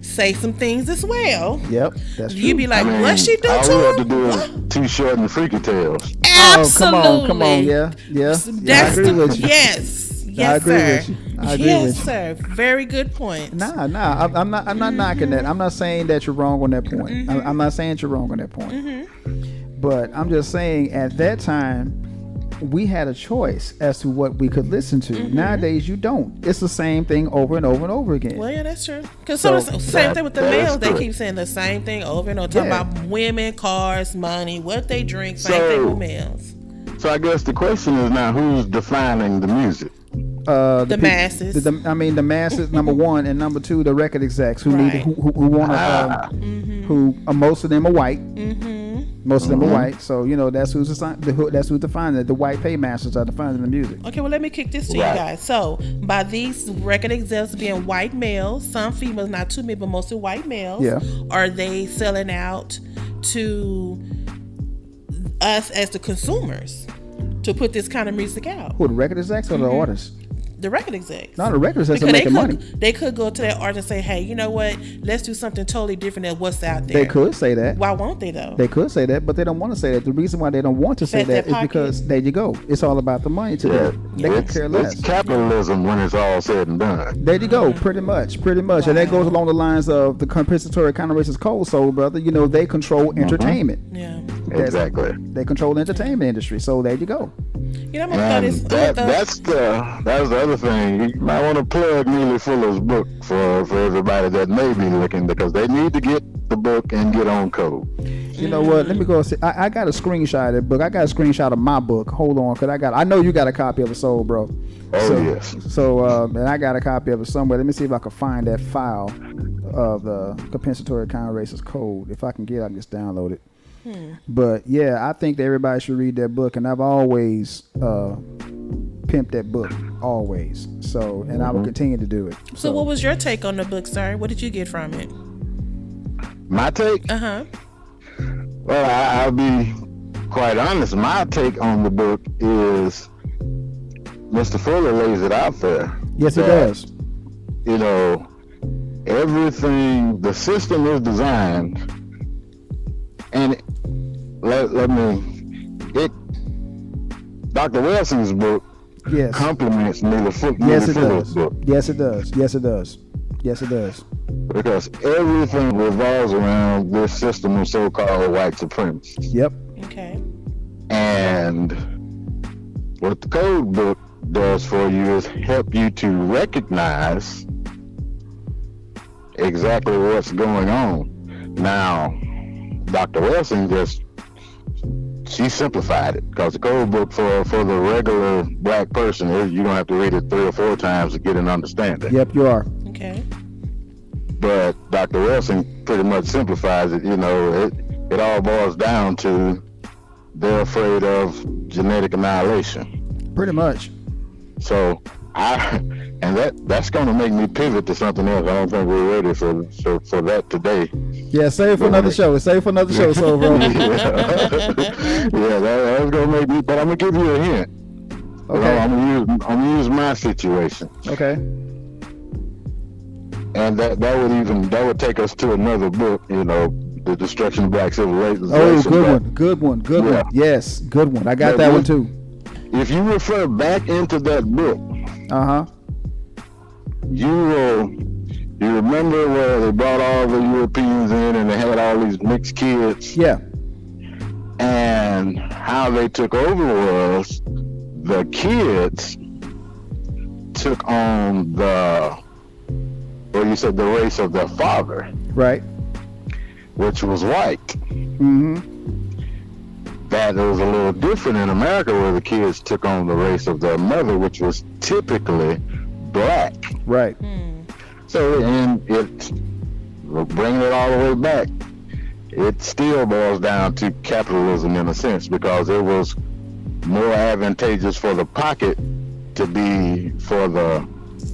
say some things as well.
Yep, that's true.
You be like,
I mean,
what she do
all
to
we
him?
have to do is Too Short and Freaky Tales.
Absolutely.
Oh, come on. Yeah. I agree with you.
Yes,
I agree
sir.
with you. I agree
yes,
with you.
sir. Very good point.
Nah. I'm not knocking that. I'm not saying that you're wrong on that point. I'm not saying that you're wrong on that point. But I'm just saying at that time, we had a choice as to what we could listen to. Nowadays, you don't. It's the same thing over and over and over again.
Well, yeah, that's true. Because
So,
same thing with the
that is
males. They
true.
keep saying the same thing over and over. Talking
Yeah.
about women, cars, money, what they drink. Same
So-
thing with males.
So I guess the question is now, who's defining the music?
The masses.
The masses. Number one, and number two, the record execs who need
Right.
who want to. Who most of them are white. Most of them are white. So you know that's who's assigned. That's who's defining it. The white paymasters are defining the music.
Okay, well, let me kick this to
Right.
you guys. So, by these record execs being white males, some females, not too many, but mostly white males,
Yeah.
are they selling out to us as the consumers to put this kind of music out?
Who, the record execs or the artists?
The record execs.
No, the record execs are
Because
making money.
they could go to that artist and say, hey, you know what? Let's do something totally different than what's out there.
They could say that.
Why won't they, though?
They could say that, but they don't want to say that. The reason why they don't want to say
Fat
that
that
is
pocket.
because there you go. It's all about the money to them. They could care less.
It's capitalism when it's all said and done.
There you go, pretty much, and that goes along the lines of the compensatory counter-racist cold soul, brother. You know, they control entertainment.
Yeah.
Exactly.
They control the entertainment industry, so there you go.
You know, I'm gonna
And
throw this.
that's the other thing. You might want to plug Neely Fuller's book for everybody that may be looking, because they need to get the book and get on code.
You know what? Let me go. See, I got a screenshot of the book. I got a screenshot of my book. Hold on, cause I know you got a copy of it, soul, bro.
Oh, yes.
So, and I got a copy of it somewhere. Let me see if I can find that file of the compensatory counter-racist code. If I can get it, I can just download it. But yeah, I think that everybody should read that book, and I've always pimped that book, always. So, and I will continue to do it.
So, what was your take on the book, sir? What did you get from it?
My take?
Uh-huh.
Well, I'll be quite honest. My take on the book is Mr. Fuller lays it out there.
Yes, it
that,
does.
You know, everything, the system is designed, and Dr. Wilson's book
Yes.
complements Neely
Yes, it
Fuller's
does.
book,
Yes, it does. Yes, it does. Yes, it does.
because everything revolves around this system of so-called white supremacy.
Yep.
Okay.
And what the code book does for you is help you to recognize exactly what's going on. Now, Dr. Wilson she simplified it, because the code book for the regular black person is you don't have to read it 3 or 4 times to get an understanding.
Yep, you are.
Okay.
But Dr. Wilson pretty much simplifies it. You know, it all boils down to they're afraid of genetic annihilation.
Pretty much.
So that's going to make me pivot to something else. I don't think we're ready for that today.
Yeah, save for another show. Save for another show, so bro.
Yeah, that's going to make me. But I'm going to give you a hint.
Okay.
I'm gonna use my situation.
Okay.
And that would take us to another book. The Destruction of Black Civilization.
Oh, good one. Yes, good one. I got that one too.
If you refer back into that book, you remember where they brought all the Europeans in and they had all these mixed kids.
Yeah.
And how they took over was the kids took on the race of their father,
right,
which was white.
Mm-hmm.
That was a little different in America, where the kids took on the race of their mother, which was typically black.
Right.
So, and bringing it all the way back, it still boils down to capitalism in a sense, because it was more advantageous for the pocket for the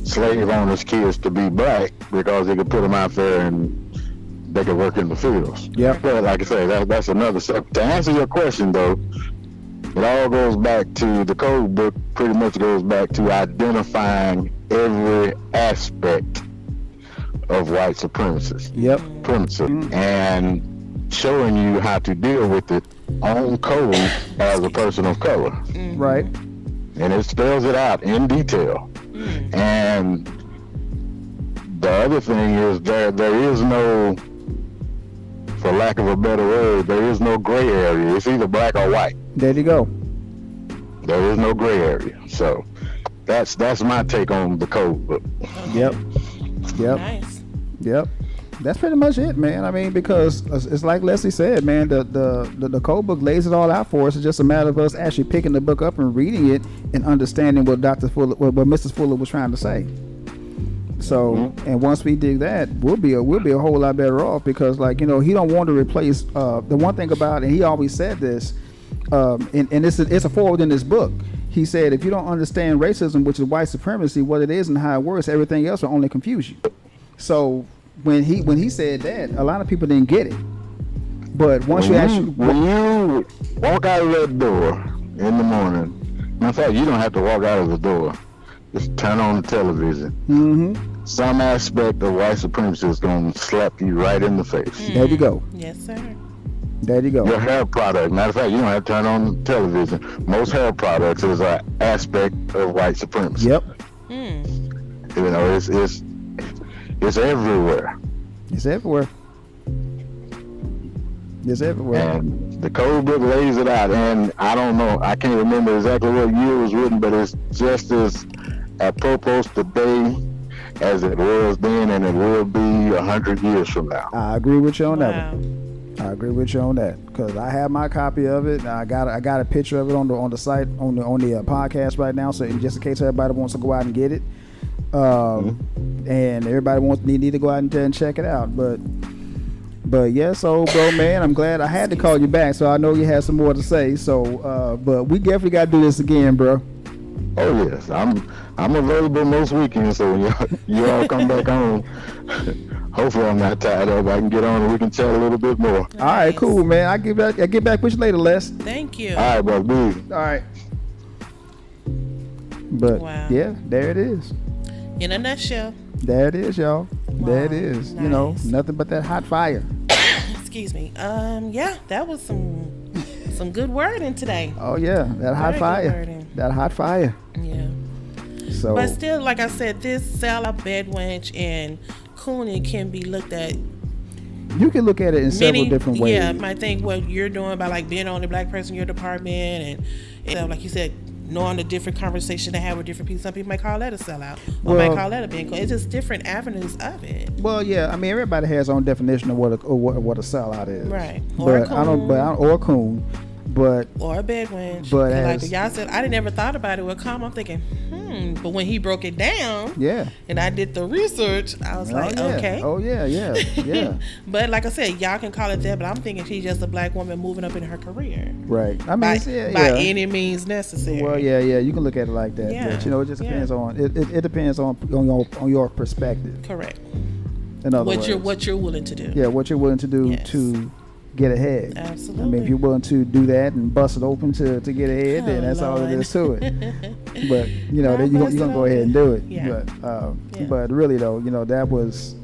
slave owners' kids to be black, because they could put them out there and they could work in the fields.
Yeah.
But like I say, that's another subject. To answer your question though, it all goes back to the code book. Pretty much goes back to identifying every aspect of white supremacy.
Yep.
And showing you how to deal with it on code as a person of color.
Right.
And it spells it out in detail. And the other thing is there is no, for lack of a better word, there is no gray area. It's either black or white.
There you go.
There is no gray area. So that's my take on the code book.
Yep.
Nice.
Yep. That's pretty much it, man. I mean, because it's like Leslie said, man, the code book lays it all out for us. It's just a matter of us actually picking the book up and reading it and understanding what what Mrs. Fuller was trying to say. So, and once we dig that, we'll be a whole lot better off, because, like, he don't want to replace the one thing about, and he always said this, and it's a forward in this book. He said, if you don't understand racism, which is white supremacy, what it is and how it works, everything else will only confuse you. So when he said that, a lot of people didn't get it. But once
when you walk out of that door in the morning, matter of fact, you don't have to walk out of the door. Just turn on the television.
Mm-hmm.
Some aspect of white supremacy is going to slap you right in the face.
There you go.
Yes, sir.
There you go.
Your hair product. Matter of fact, you don't have to turn on the television. Most hair products is an aspect of white supremacy.
Yep.
It's everywhere.
It's everywhere. It's everywhere.
And the code book lays it out. And I don't know, I can't remember exactly what year it was written, but it's just as apropos today as it was then, and it will be 100 years from now.
I agree with you on that one. I agree with you on that, because I have my copy of it. I got a picture of it on the site on the podcast right now, so just in case everybody wants to go out and get it, and everybody need to go out and check it out. But yeah, so bro, man, I'm glad I had to call you back, so I know you had some more to say. So, but we definitely got to do this again, bro.
Oh yes, I'm available most weekends, so when you all come back on, hopefully I'm not tired up. I can get on and we can chat a little bit more.
Nice.
All right, cool, man. I'll get back with you later, Les.
Thank you.
All right, brother.
All right. But
Wow.
yeah, there it is.
In a nutshell.
There it is, y'all.
Wow.
There it is.
Nice.
Nothing but that hot fire.
Excuse me. Yeah, that was some good wording today.
Oh yeah, that hot
Very good
fire.
wording.
That hot fire.
Yeah.
So,
But still, like I said, this Sellout, Bedwench, and Coons can be looked at
you can look at it in several different ways.
Yeah, I think what you're doing by like being on the black person in your department and like you said, knowing the different conversation to have with different people. Some people might call that a sellout, or might call that a being. It's just different avenues of it.
Well, yeah, I mean everybody has their own definition of what a sellout is.
Right. Or a coon.
Or a coon. But
or a bedwench.
But
like
as-
y'all said, I didn't ever thought about it with calm. I'm thinking, but when he broke it down,
yeah.
and I did the research, I was like,
yeah.
okay.
Oh yeah.
But like I said, y'all can call it that, but I'm thinking she's just a black woman moving up in her career.
Right. I mean,
By,
yeah,
by
yeah.
any means necessary.
Well, yeah. You can look at it like that.
Yeah.
But it just depends on it depends on your perspective.
Correct.
In other words,
What you're willing to do.
yeah, what you're willing to do
Yes.
to get ahead.
Absolutely.
I mean, if you're willing to do that and bust it open to get ahead, then that's all it is to it. But then you're gonna go ahead and do it.
Yeah.
But really though, that was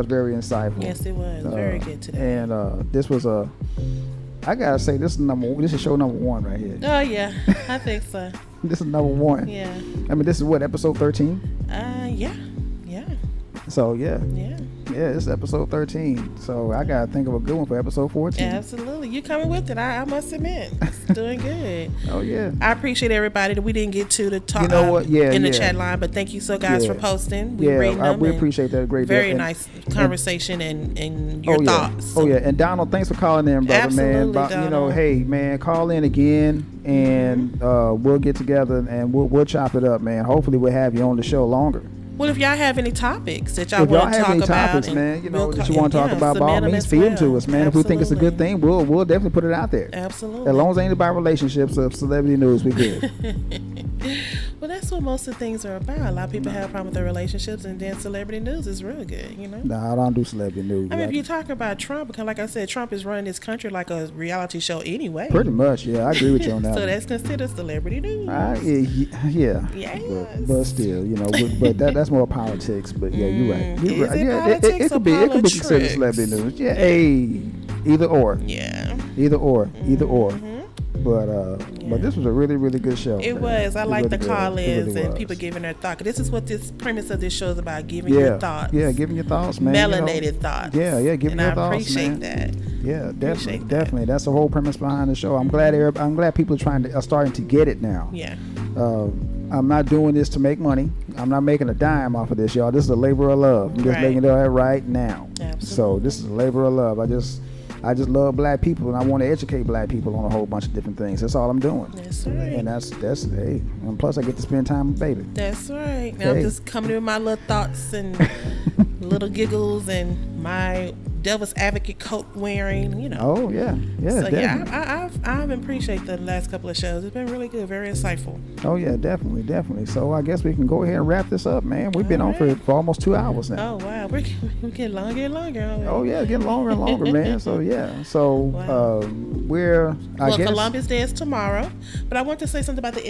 very insightful.
Yes, it was very good today.
And this was I gotta say, this is show number 1 right here.
Oh yeah, I think so.
This is number 1.
Yeah.
I mean, this is what, episode 13?
Yeah.
So yeah,
Yeah.
it's episode 13. So I gotta think of a good one for episode 14.
Absolutely. You coming with it, I must admit. It's doing good.
Oh yeah.
I appreciate everybody that we didn't get to talk
You know what? Yeah,
in the
yeah.
chat line, but thank you so guys
Yeah.
for posting. We reading them
we
and
appreciate that a great deal.
very
And-
nice conversation and your
oh, yeah.
thoughts.
Oh yeah, and Donald, thanks for calling in, brother, man.
Absolutely,
But,
Donald.
hey, man, call in again, and we'll get together and we'll chop it up, man. Hopefully, we'll have you on the show longer.
Well, if y'all have any topics that y'all
If y'all
want to
have
talk
any
about,
topics,
and
man,
we'll
that you want to talk about, by all
submit them
means,
as
feed them to
well.
us, man. If we think it's a good
Absolutely.
thing, we'll definitely put it out there.
Absolutely.
As long as it ain't about relationships or celebrity news, we good.
Well, that's what most of the things are about. A lot of people have a problem with their relationships, and then celebrity news is real good,
Nah, I don't do celebrity news.
I mean, if you talk about Trump, because like I said, Trump is running this country like a reality show anyway.
Pretty much, yeah, I agree with you on that.
So
one.
that's considered celebrity news.
Yeah.
Yes.
But still, but that's more politics. But yeah, you're right. You're
Is
right.
it
Yeah,
politics
it
or
could be considered
politics?
celebrity news. Yeah, either or,
Yeah.
either or. But this was a really, really good show.
It
man.
was. I like the
really
call-ins and
was.
people giving their thought. This is what this premise of this show is about: giving
Yeah,
your thoughts.
yeah, giving your thoughts, man.
Melanated thoughts.
Yeah, giving
and
your
I
thoughts,
appreciate
man.
that.
Yeah, definitely,
that.
definitely. That's the whole premise behind the show. I'm glad people are starting to get it now.
Yeah.
I'm not doing this to make money. I'm not making a dime off of this, y'all. This is a labor of love. I'm just
Right.
letting you know that right now.
Absolutely.
So this is a labor of love. I just love black people, and I want to educate black people on a whole bunch of different things. That's all I'm doing.
That's right.
And that's hey. And plus, I get to spend time with baby.
That's right. Now I'm
Hey.
just coming in with my little thoughts and little giggles and my devil's advocate coat wearing,
Oh yeah,
So
definitely.
yeah, I've appreciated the last couple of shows. It's been really good, very insightful.
Oh yeah, definitely. So I guess we can go ahead and wrap this up, man. We've been on for almost 2 hours now.
Oh wow, we're getting longer and longer. aren't we?
Oh yeah, getting longer and longer, man. So yeah, so
Wow.
I guess
Columbus Day is tomorrow, but I want to say something about the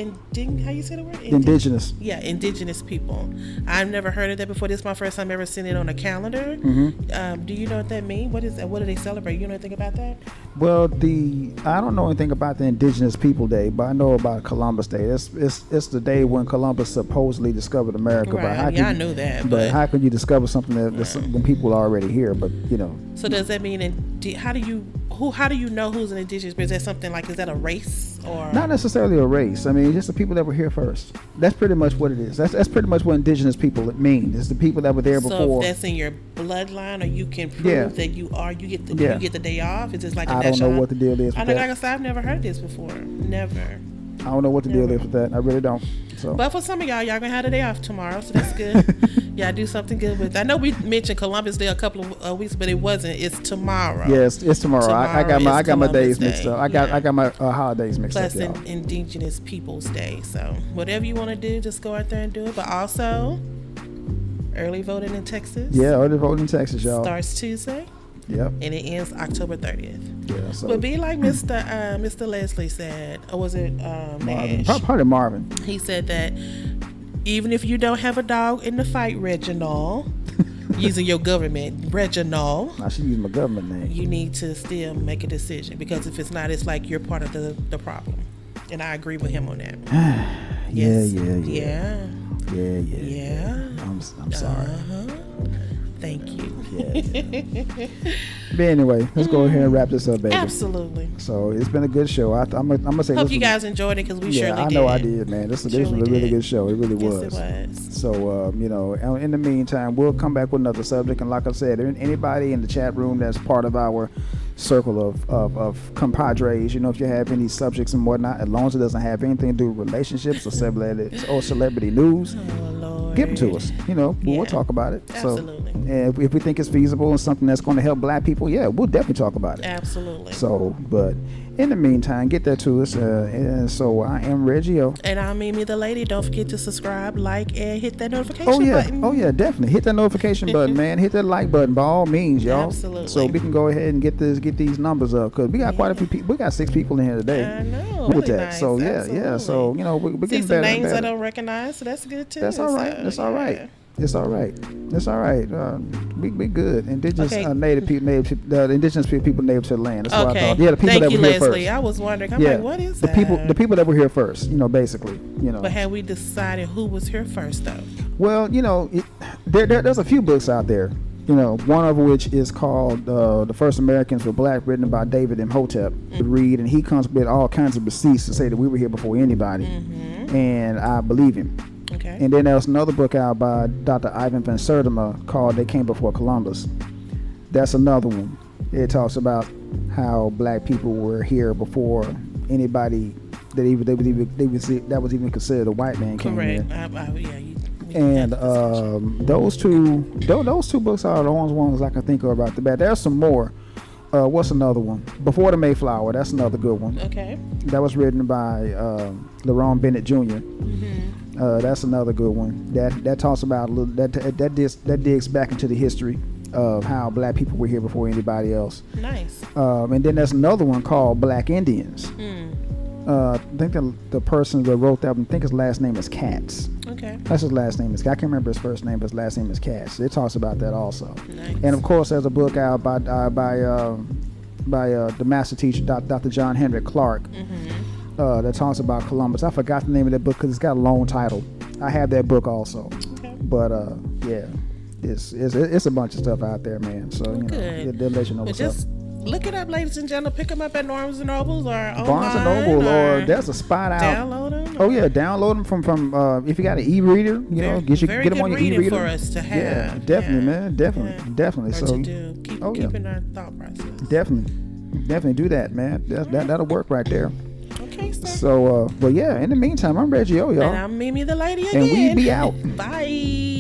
how you say the word?
indigenous.
Yeah, indigenous people. I've never heard of that before. This is my first time ever seeing it on a calendar.
Mm-hmm.
Do you know what that means? What is that? What do they celebrate? You know anything about that?
Well, I don't know anything about the Indigenous People Day, but I know about Columbus Day. It's the day when Columbus supposedly discovered America. But how
Right. I knew that.
But how can you discover something that's when people are already here? But
So does that mean? How do you know who's an indigenous? Is that something like? Is that a race or?
not necessarily a race. I mean, just the people that were here first. That's pretty much what it is. That's pretty much what Indigenous people mean. It's the people that were there
So
before.
if that's in your bloodline, or you can prove
Yeah.
that you are, you get the day off. It's just like a
I don't know what the deal is with
I know,
that.
like I said, I've never heard this before. Never.
I don't know what the deal is with that. I really don't. So.
But for some of y'all gonna have a day off tomorrow, so that's good. Yeah, do something good with. I know we mentioned Columbus Day a couple of weeks, but it wasn't. It's tomorrow.
Yes, it's tomorrow. I got my
Tomorrow is
days
Columbus
mixed
Day.
up. I got my holidays mixed
Plus
up, y'all.
Indigenous Peoples Day. So whatever you want to do, just go out there and do it. But also, early voting in Texas.
Yeah, early voting in Texas, y'all.
Starts Tuesday.
Yep.
And it ends October 30th.
Yeah. So
But be like Mr. Leslie said, or was it
Marvin,
Nash?
probably Marvin.
He said that even if you don't have a dog in the fight, Reginald, using your government, Reginald,
I should use my government name.
you need to still make a decision, because if it's not, it's like you're part of the problem. And I agree with him on that.
Yeah.
Yeah.
I'm sorry.
Thank you.
Yeah. But anyway, let's go ahead and wrap this up, baby.
Absolutely.
So it's been a good show. I'm gonna say.
Hope you guys enjoyed it because we surely did.
Yeah, I know I did, man. This was a really good show. It really was.
Yes, it was.
So in the meantime, we'll come back with another subject. And like I said, anybody in the chat room that's part of our circle of compadres, if you have any subjects and whatnot, as long as it doesn't have anything to do with relationships or celebrity news, give them to us. We'll talk about it.
Absolutely.
So, and if we think it's feasible and something that's going to help black people, yeah, we'll definitely talk about it.
Absolutely.
So, but in the meantime, get that to us. And so I am Reggie O.
And I'm Mimi the Lady. Don't forget to subscribe, like, and hit that notification button.
Oh yeah, definitely. Hit that notification button, man. Hit that like button by all means, y'all.
Absolutely.
So we can go ahead and get these numbers up because we got quite a few people. We got 6 people in here today.
I know.
With
Really
that.
nice.
So
Absolutely.
yeah. So we're
See
getting
some
better.
names
and
I
better.
don't recognize, so that's good too.
That's all right.
So,
That's all right. It's all right. It's all right. We good. Indigenous native people, the indigenous people native to the land. That's what I thought. Yeah, the people that were here
Leslie.
first.
I was wondering. I'm like, what is that?
The people that were here first. Basically.
But have we decided who was here first though?
Well, there's a few books out there. One of which is called The First Americans Were Black, written by David Imhotep. To read, and he comes with all kinds of receipts to say that we were here before anybody, and I believe him.
Okay.
And then there's another book out by Dr. Ivan Van Sertima called They Came Before Columbus. That's another one. It talks about how black people were here before anybody that was even considered a white man came here. And those two books are the only ones I can think of about the bat. There's some more. What's another one? Before the Mayflower. That's another good one.
Okay.
That was written by LaRon Bennett Jr. That's another good one. That talks about that digs back into the history of how black people were here before anybody else.
Nice.
And then there's another one called Black Indians. I think the person that wrote that one, I think his last name is Katz.
Okay.
That's his last name. I can't remember his first name, but his last name is Katz. It talks about that also.
Nice.
And of course, there's a book out by the master teacher, Dr. John Henrik Clark, that talks about Columbus. I forgot the name of that book because it's got a long title. I have that book also.
Okay.
But yeah, it's a bunch of stuff out there, man. So they'll let you know what's up.
Look it up, ladies and gentlemen. Pick them up at Barnes and Nobles or online.
Barnes and Noble, or there's a spot out.
Download them.
Oh yeah, download them from if you got an e-reader, get them on your e-reader.
For us to have.
Yeah, definitely, man, definitely.
Or
so
to do. Keeping our thought process.
Definitely do that, man. That'll work right there.
Okay, sir.
So, but yeah, in the meantime, I'm Reggie O, y'all.
And I'm Mimi the Lady again.
And we be out.
Bye.